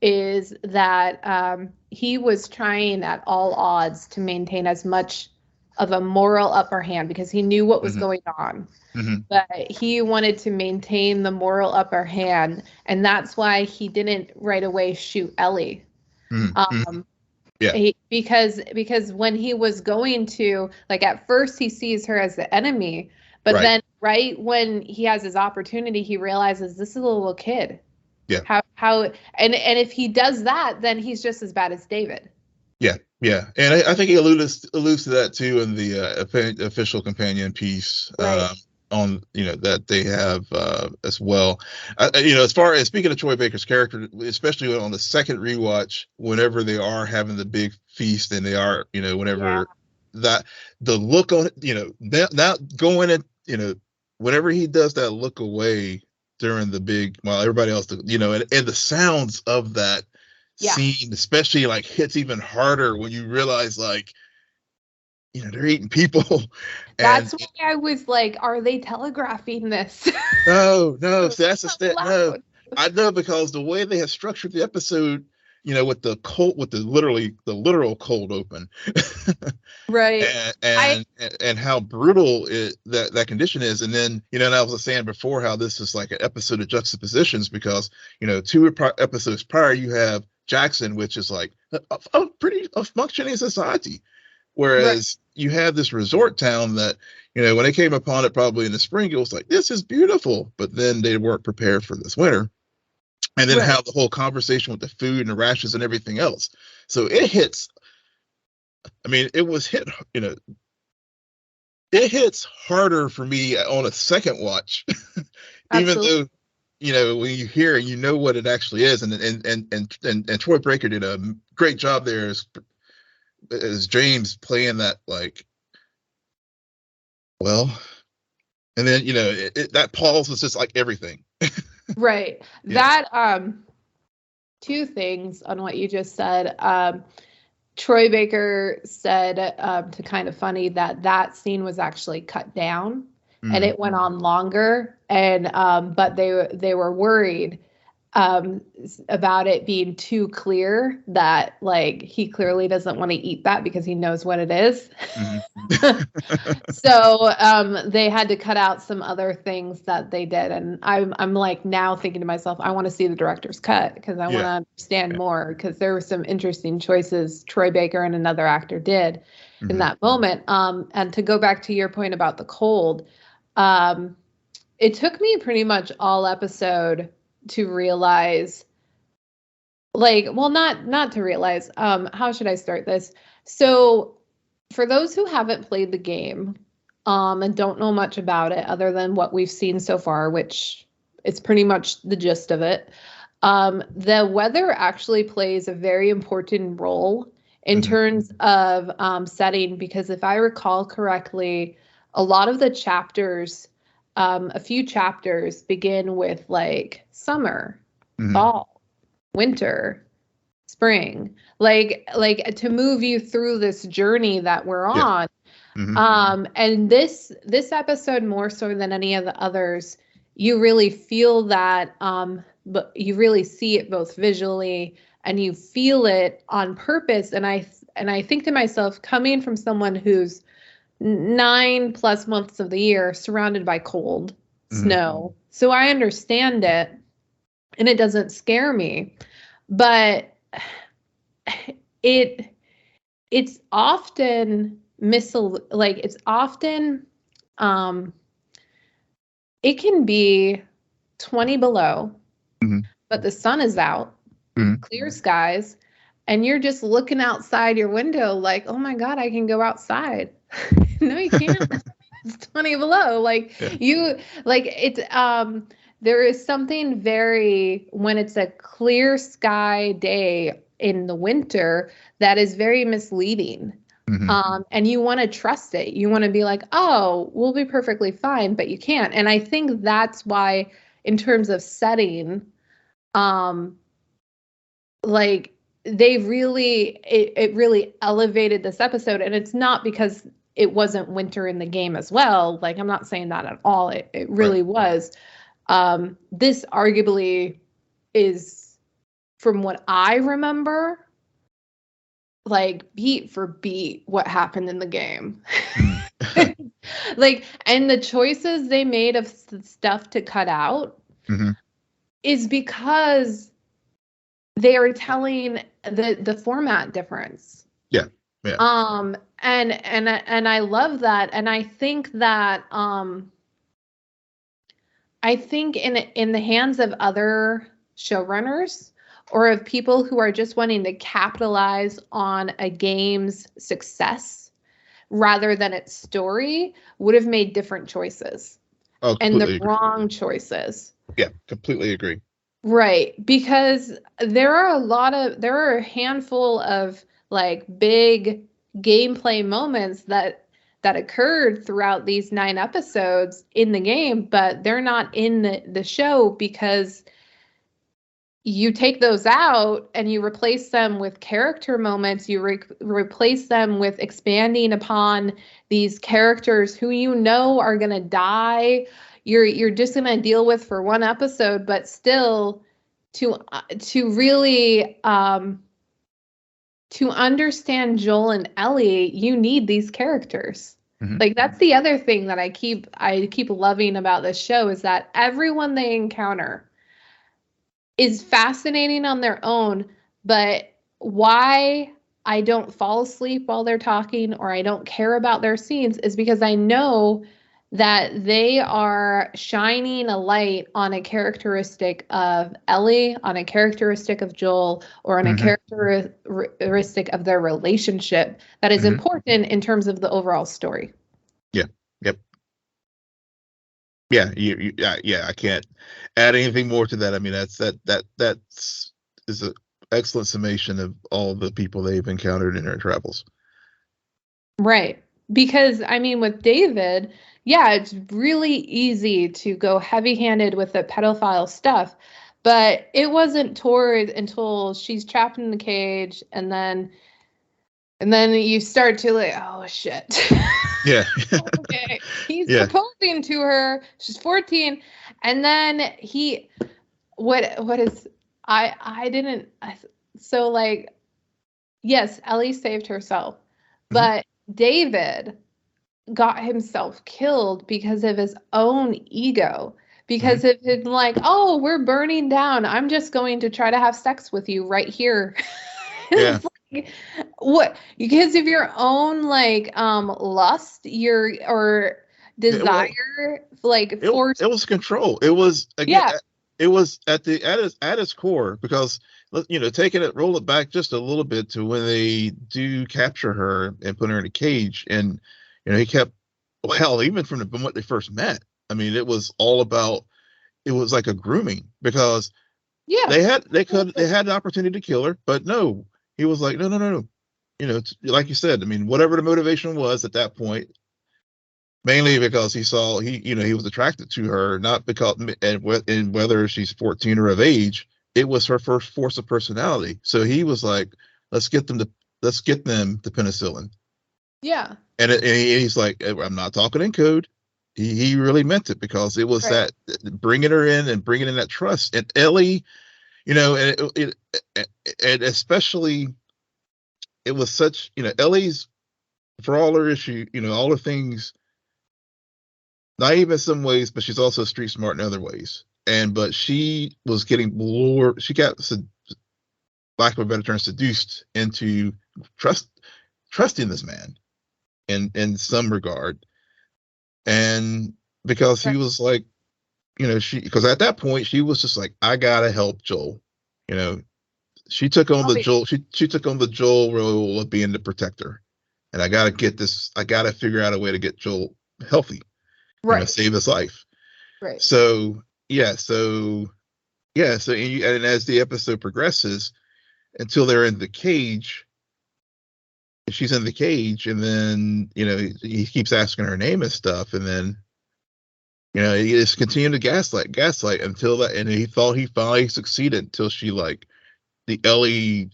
A: is that he was trying at all odds to maintain as much of a moral upper hand because he knew what was going on. But he wanted to maintain the moral upper hand, and that's why he didn't right away shoot Ellie. Because when he was going to, like, at first he sees her as the enemy, but then right when he has his opportunity, he realizes this is a little kid.
B: Yeah.
A: And if he does that, then he's just as bad as David.
B: Yeah, and I think he alludes to that too in the official companion piece. On that they have as well. As far as speaking of Troy Baker's character, especially on the second rewatch, whenever they are having the big feast and they are whenever that the look on now going in whenever he does that look away during the big while everybody else and the sounds of that scene especially like hits even harder when you realize like they're eating people.
A: That's why I was like, are they telegraphing this?
B: No. So that's no. I know because the way they have structured the episode, with the literal cold open,
A: right?
B: And how brutal that condition is, and then and I was saying before how this is like an episode of juxtapositions because 2 episodes prior you have Jackson, which is like a functioning society. Whereas you have this resort town that, when they came upon it probably in the spring, it was like, this is beautiful. But then they weren't prepared for this winter. And then how the whole conversation with the food and the rashes and everything else. So it hits, it hits harder for me on a second watch, even though, when you hear it, what it actually is. And Troy Baker did a great job there as James playing that like and then that pause was just like everything.
A: Right. That 2 things on what you just said. Troy Baker said to Kind of Funny that scene was actually cut down and it went on longer, and but they were worried about it being too clear that like he clearly doesn't want to eat that because he knows what it is. So they had to cut out some other things that they did, and I'm like now thinking to myself, I want to see the director's cut because I want to understand more, because there were some interesting choices Troy Baker and another actor did in that moment. And to go back to your point about the cold, it took me pretty much all episode to realize, not to realize, how should I start this? So for those who haven't played the game, and don't know much about it other than what we've seen so far, which is pretty much the gist of it, the weather actually plays a very important role in terms of setting, because if I recall correctly, a lot of the chapters, a few chapters begin with like summer, fall, winter, spring, like to move you through this journey that we're on. And this episode, more so than any of the others, you really feel that, but you really see it both visually and you feel it on purpose. And I think to myself, coming from someone who's 9+ months of the year surrounded by cold, snow. So I understand it and it doesn't scare me, but it's often it can be 20 below, but the sun is out clear skies, and you're just looking outside your window like, oh my God, I can go outside. No, you can't. It's 20 below. Like it's there is something very, when it's a clear sky day in the winter, that is very misleading. And you want to trust it. You want to be like, oh, we'll be perfectly fine, but you can't. And I think that's why, in terms of setting, like they really, it really elevated this episode. And it's not because it wasn't winter in the game as well. Like, I'm not saying that at all. It really was. This arguably is, from what I remember, like beat for beat what happened in the game. Like, and the choices they made of stuff to cut out is because they are telling the format difference.
B: Yeah.
A: And I love that. And I think that I think in the hands of other showrunners, or of people who are just wanting to capitalize on a game's success rather than its story, would have made different choices. And the wrong choices.
B: Yeah, completely agree.
A: Right. Because there are a handful of like big gameplay moments that occurred throughout these 9 episodes in the game, but they're not in the show, because you take those out and you replace them with character moments. You replace them with expanding upon these characters who you know are going to die. You're just going to deal with for 1 episode, but still to really to understand Joel and Ellie, you need these characters. Like, that's the other thing that I keep loving about this show, is that everyone they encounter is fascinating on their own, but why I don't fall asleep while they're talking, or I don't care about their scenes, is because I know that they are shining a light on a characteristic of Ellie, on a characteristic of Joel, or on a characteristic of their relationship that is important in terms of the overall story.
B: Yeah. Yep. Yeah. I can't add anything more to that. I mean, that's an excellent summation of all the people they've encountered in their travels.
A: Right. Because, I mean, with David, yeah, it's really easy to go heavy-handed with the pedophile stuff, but it wasn't until she's trapped in the cage, and then you start to like, oh shit.
B: Yeah.
A: Okay. He's proposing to her. She's 14, and then so like, yes, Ellie saved herself, but David got himself killed because of his own ego, because of him like, oh, we're burning down, I'm just going to try to have sex with you right here.
B: Yeah.
A: Like, what? Because of your own like lust, or desire,
B: it was control. It was, again, it was at its core, because, you know, roll it back just a little bit to when they do capture her and put her in a cage, and you know, he kept, well, even from when they first met, I mean, it was all about, it was like a grooming, because they had the opportunity to kill her, but no, he was like, no. You know, like you said, I mean, whatever the motivation was at that point, mainly because he was attracted to her, not because, and whether she's 14 or of age, it was her first force of personality. So he was like, let's get them to penicillin.
A: Yeah.
B: And he's like, I'm not talking in code. He really meant it, because it was that bringing her in and bringing in that trust. And Ellie, you know, and especially, it was such, you know, Ellie's, for all her issue, you know, all the things, naive in some ways, but she's also street smart in other ways. But she was getting lured. She got, lack of a better term, seduced into trusting this man in some regard. And because he was like, you know, because at that point she was just like, I gotta help Joel, you know, she took on the Joel. She took on the Joel role of being the protector, and I got to get this. I got to figure out a way to get Joel healthy, right? Save his life,
A: right?
B: So and as the episode progresses, until they're in the cage, she's in the cage, and then he keeps asking her name and stuff, and then he just continued to gaslight until that, and he thought he finally succeeded until she the Ellie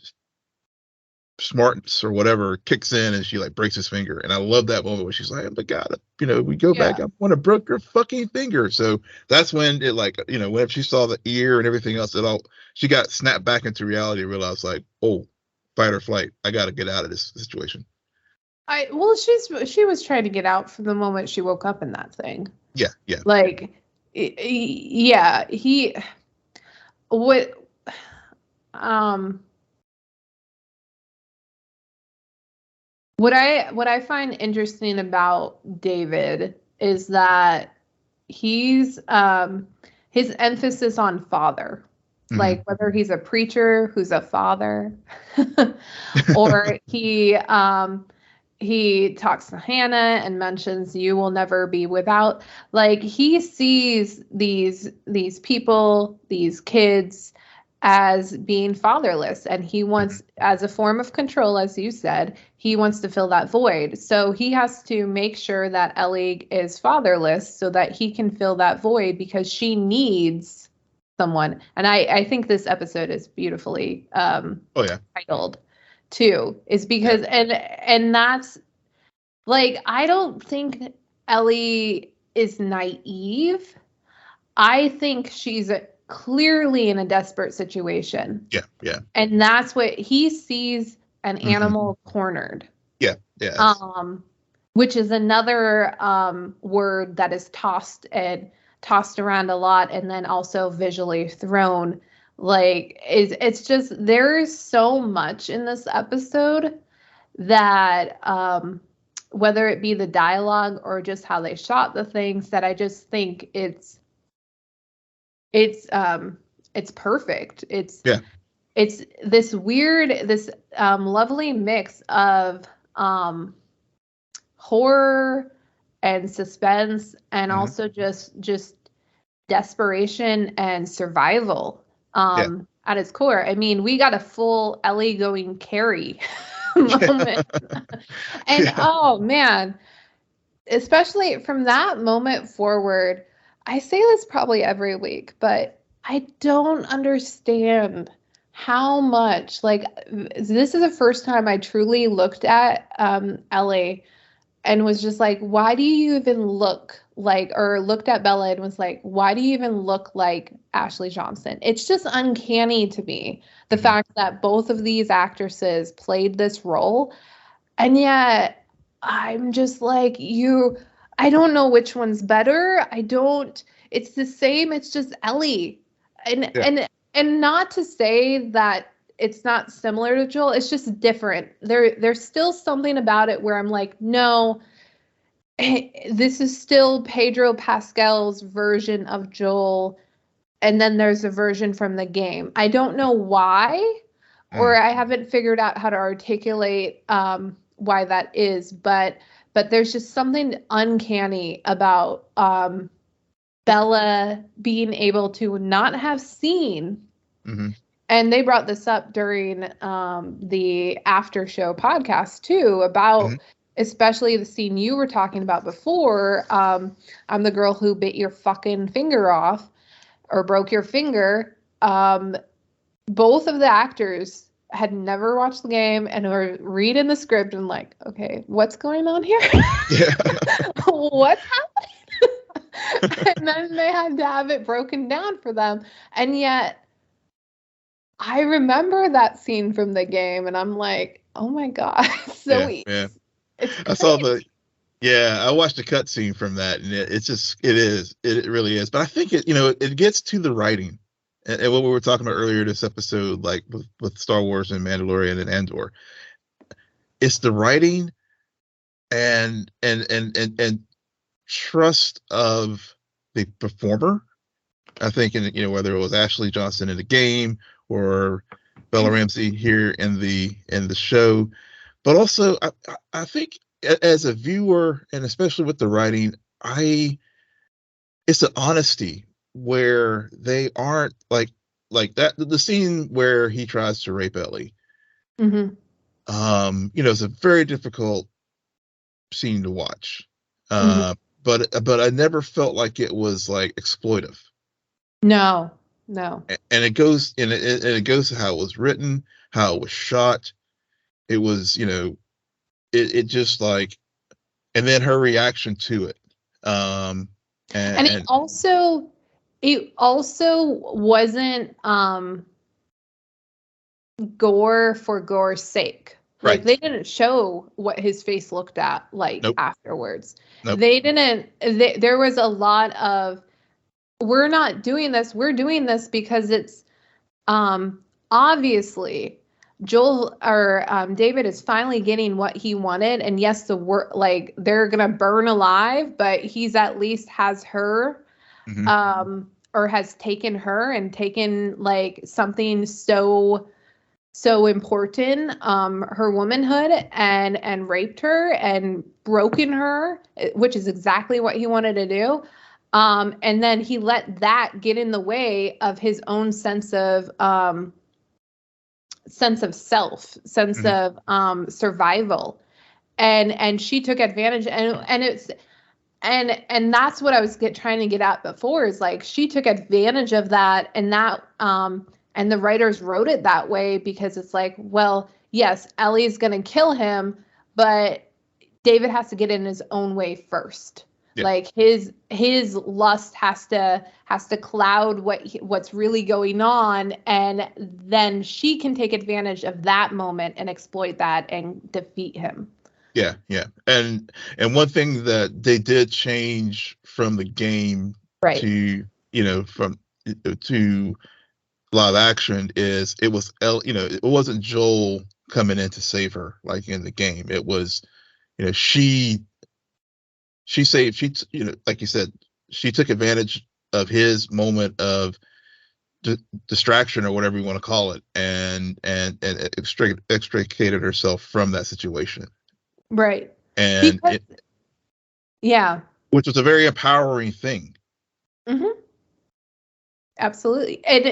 B: smarts or whatever kicks in, and she breaks his finger. And I love that moment where she's like, "Oh my God, we go back. I want to break your fucking finger." So that's when it when she saw the ear and everything else, she got snapped back into reality and realized oh, fight or flight. I got to get out of this situation.
A: She was trying to get out from the moment she woke up in that thing.
B: Yeah.
A: What I find interesting about David is that he's his emphasis on father, whether he's a preacher who's a father, or he talks to Hannah and mentions you will never be without. He sees these people, these kids, as being fatherless, and he wants, as a form of control, as you said, he wants to fill that void. So he has to make sure that Ellie is fatherless so that he can fill that void, because she needs someone. And I think this episode is beautifully titled too, is because and that's I don't think Ellie is naive. I think she's clearly in a desperate situation.
B: Yeah.
A: And that's what he sees, an animal cornered.
B: Yeah.
A: Which is another word that is tossed around a lot, and then also visually thrown. It's just, there is so much in this episode that whether it be the dialogue or just how they shot the things, that I just think it's perfect. It's this weird, lovely mix of horror and suspense, and also just desperation and survival at its core. I mean, we got a full Ellie going Carrie moment. And oh man, especially from that moment forward, I say this probably every week, but I don't understand how much, this is the first time I truly looked at Ellie and was just like, why do you even look or looked at Bella and was like, why do you even look like Ashley Johnson? It's just uncanny to me, the fact that both of these actresses played this role. And yet I'm just like, I don't know which one's better. It's the same. It's just Ellie. And not to say that it's not similar to Joel. It's just different. There's still something about it where I'm like, no, this is still Pedro Pascal's version of Joel. And then there's a version from the game. I don't know why, or I haven't figured out how to articulate why that is, but there's just something uncanny about Bella being able to not have seen. And they brought this up during the after show podcast too, about especially the scene you were talking about before. I'm the girl who bit your fucking finger off or broke your finger. Both of the actors had never watched the game and were reading the script and like, okay, what's going on here? What's happening? And then they had to have it broken down for them. And yet I remember that scene from the game and I'm like, oh my God. It's
B: I saw I watched the cut scene from that, and it really is. But I think it gets to the writing. And what we were talking about earlier this episode, like with Star Wars and Mandalorian and Andor, it's the writing and trust of the performer. I think, whether it was Ashley Johnson in the game or Bella Ramsey here in the show. But also, I think as a viewer, and especially with the writing, it's an honesty where they aren't like that. The scene where he tries to rape Ellie,
A: Mm-hmm.
B: It's a very difficult scene to watch.
A: Mm-hmm.
B: But I never felt like it was like exploitive.
A: No.
B: And it goes it goes to how it was written, how it was shot. It was, it just like, and then her reaction to it.
A: And it also wasn't gore for gore's sake. Like, they didn't show what his face looked at like afterwards. They didn't. There was a lot of, we're not doing this. We're doing this because it's obviously Joel or David is finally getting what he wanted. And yes, they're gonna burn alive, but he's at least has her, or has taken her and taken like something so important, her womanhood, and raped her and broken her, which is exactly what he wanted to do. And then he let that get in the way of his own sense of self, of survival. And she took advantage, and that's what I was trying to get at before, is like, she took advantage of that, and that, and the writers wrote it that way because it's like, well, yes, Ellie's going to kill him, but David has to get in his own way first. Yeah. Like his lust has to cloud what's really going on, and then she can take advantage of that moment and exploit that and defeat him.
B: Yeah. And one thing that they did change from the game to, to live action is it was it wasn't Joel coming in to save her like in the game. It was, she saved, like you said, she took advantage of his moment of distraction or whatever you want to call it, and extricated herself from that situation.
A: Right.
B: And which was a very empowering thing.
A: Mm-hmm. Absolutely. And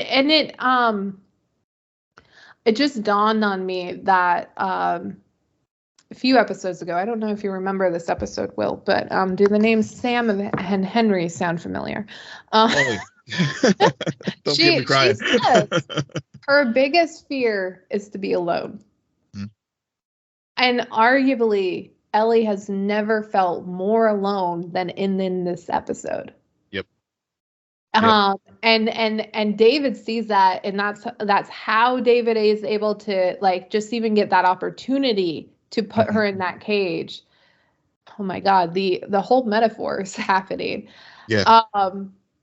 A: it just dawned on me that a few episodes ago, I don't know if you remember this episode, Will, but do the names Sam and Henry sound familiar?
B: Don't get me crying.
A: She says her biggest fear is to be alone. Mm-hmm. And arguably, Ellie has never felt more alone than in this episode.
B: Yep.
A: And David sees that, and that's how David is able to like just even get that opportunity to put her in that cage. Oh my God, the whole metaphor is happening.
B: Yeah.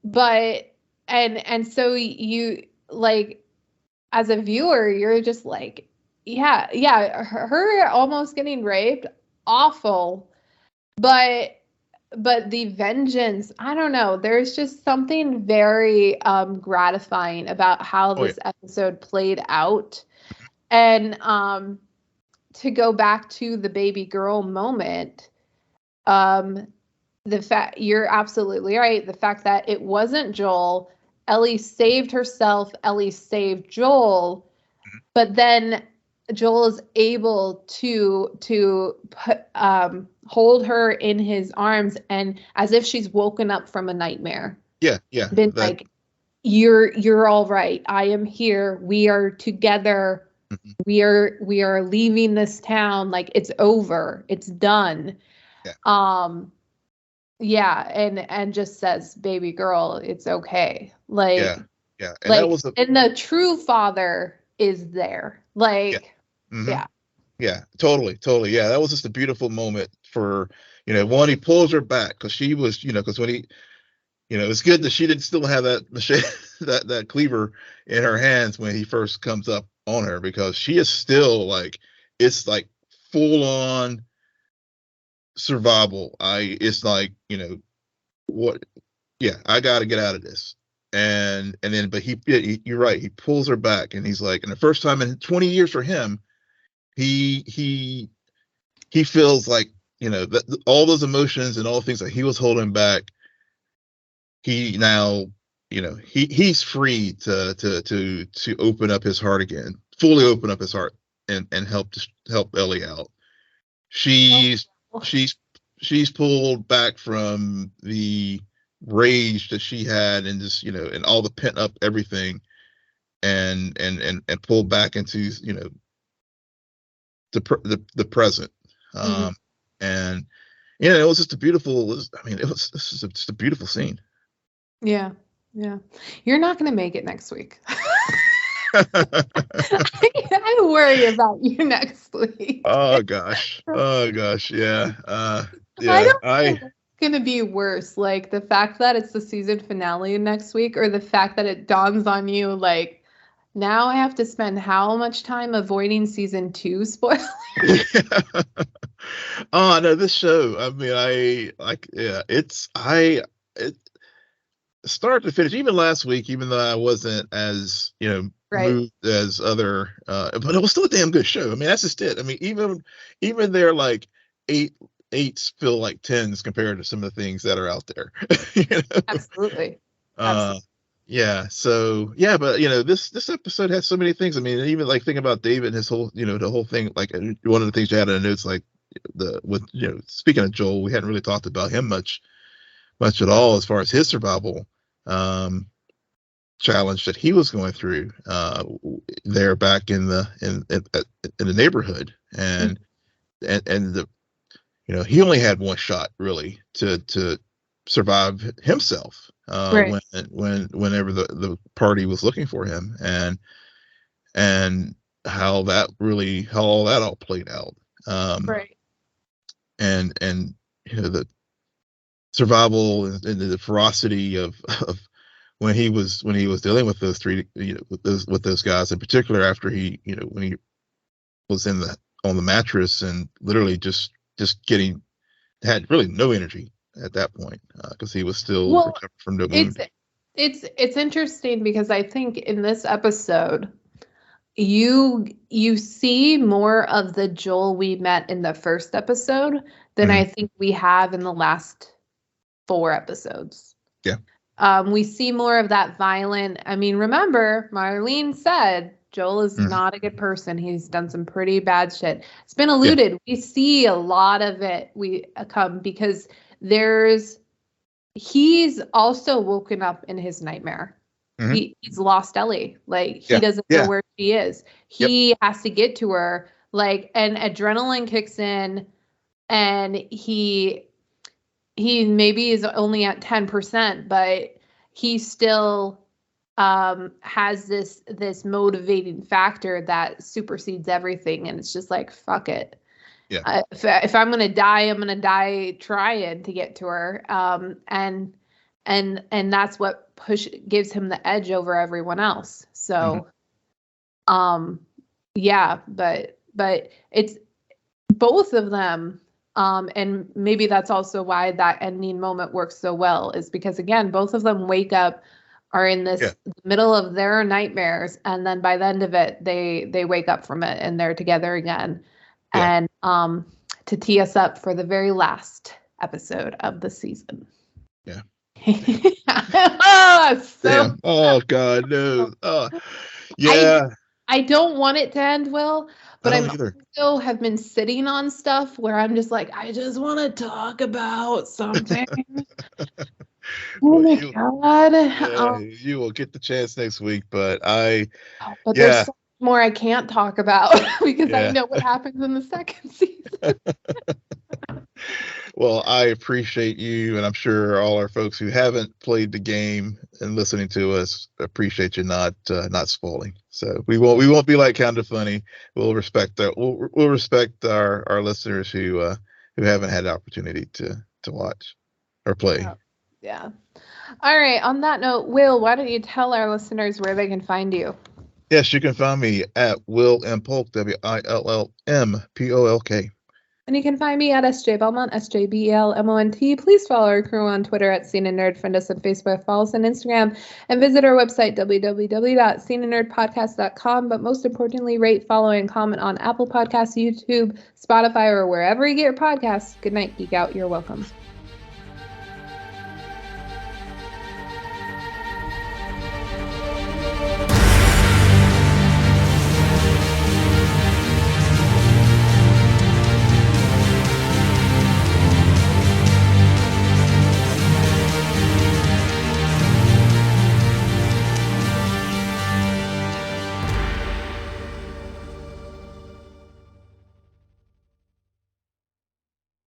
A: But and so you, like, as a viewer, you're just like, yeah, her almost getting raped, awful, but the vengeance, I don't know, there's just something very gratifying about how this episode played out. And to go back to the baby girl moment, the fact, you're absolutely right, the fact that it wasn't Joel, Ellie saved herself, Ellie saved Joel, but then Joel is able to put, hold her in his arms, and as if she's woken up from a nightmare.
B: Yeah.
A: Been like, you're all right. I am here. We are together. Mm-hmm. We are leaving this town. Like, it's over. It's done. Yeah. And just says, baby girl, it's okay. Like,
B: yeah.
A: And like, that was and the true father is there. Like,
B: yeah, totally. Yeah, that was just a beautiful moment for, one, he pulls her back because she was, because when he, it's good that she didn't still have that machete, that cleaver in her hands when he first comes up on her, because she is still like, it's like full on survival. It's like, I got to get out of this. but you're right. He pulls her back, and he's like, and the first time in 20 years for him, he feels like, that all those emotions and all the things that he was holding back, he now, he's free to open up his heart again, fully open up his heart and help Ellie out. She's pulled back from the rage that she had and just, and all the pent up everything and pulled back into, the present. And it was just a beautiful, this is just a beautiful scene.
A: Yeah. You're not going to make it next week. I worry about you next week.
B: Oh gosh. Yeah.
A: I don't know what's gonna be worse, like the fact that it's the season finale next week, or the fact that it dawns on you like, now I have to spend how much time avoiding season 2 spoilers?
B: Oh no, this show, start to finish, even last week, even though I wasn't as moved as other, but it was still a damn good show. That's just it. Even they're like eights feel like 10s compared to some of the things that are out there.
A: Absolutely.
B: Yeah. So yeah, but this episode has so many things. Even like thinking about David and his whole, the whole thing. Like one of the things you had in the notes, like speaking of Joel, we hadn't really talked about him much at all as far as his survival challenge that he was going through there back in the neighborhood, and the he only had one shot really to survive himself whenever the party was looking for him, and how all that all played out, and the survival and the ferocity of when he was dealing with those three, with those guys in particular, after he, when he was on the mattress and literally just had really no energy at that point, because he was still recovering from the wound.
A: It's interesting because I think in this episode you see more of the Joel we met in the first episode than I think we have in the last 4 episodes.
B: Yeah.
A: We see more of that violent. Remember, Marlene said Joel is not a good person. He's done some pretty bad shit. It's been alluded. Yeah. We see a lot of it come because he's also woken up in his nightmare. He's lost Ellie. Like, he doesn't know where she is. He has to get to her. Like, and adrenaline kicks in, and he maybe is only at 10%, but he still has this motivating factor that supersedes everything. And it's just like, fuck it.
B: Yeah.
A: If I'm going to die, I'm going to die trying to get to her. And that's what gives him the edge over everyone else. So, yeah, but it's both of them. And maybe that's also why that ending moment works so well, is because, again, both of them wake up, are in this middle of their nightmares, and then by the end of it, they wake up from it and they're together again. Yeah. And to tee us up for the very last episode of the season.
B: Yeah.
A: Oh
B: God, no. Oh, yeah.
A: I don't want it to end well, but I also have been sitting on stuff where I'm just like, I just want to talk about something. Oh my God.
B: Yeah, you will get the chance next week, but
A: there's so much more I can't talk about because I know what happens in the second season.
B: Well, I appreciate you, and I'm sure all our folks who haven't played the game and listening to us appreciate you not spoiling. So we won't be like Kind of Funny. We'll respect our listeners who haven't had the opportunity to watch or play.
A: Yeah. All right. On that note, Will, why don't you tell our listeners where they can find you?
B: Yes, you can find me at Will M. Polk, WILLMPOLK.
A: And you can find me at SJ Belmont, SJBELMONT. Please follow our crew on Twitter at CNN Nerd. Friend us on Facebook, follow us on Instagram, and visit our website, www.cnnerdpodcast.com. But most importantly, rate, follow, and comment on Apple Podcasts, YouTube, Spotify, or wherever you get your podcasts. Good night, Geek Out. You're welcome.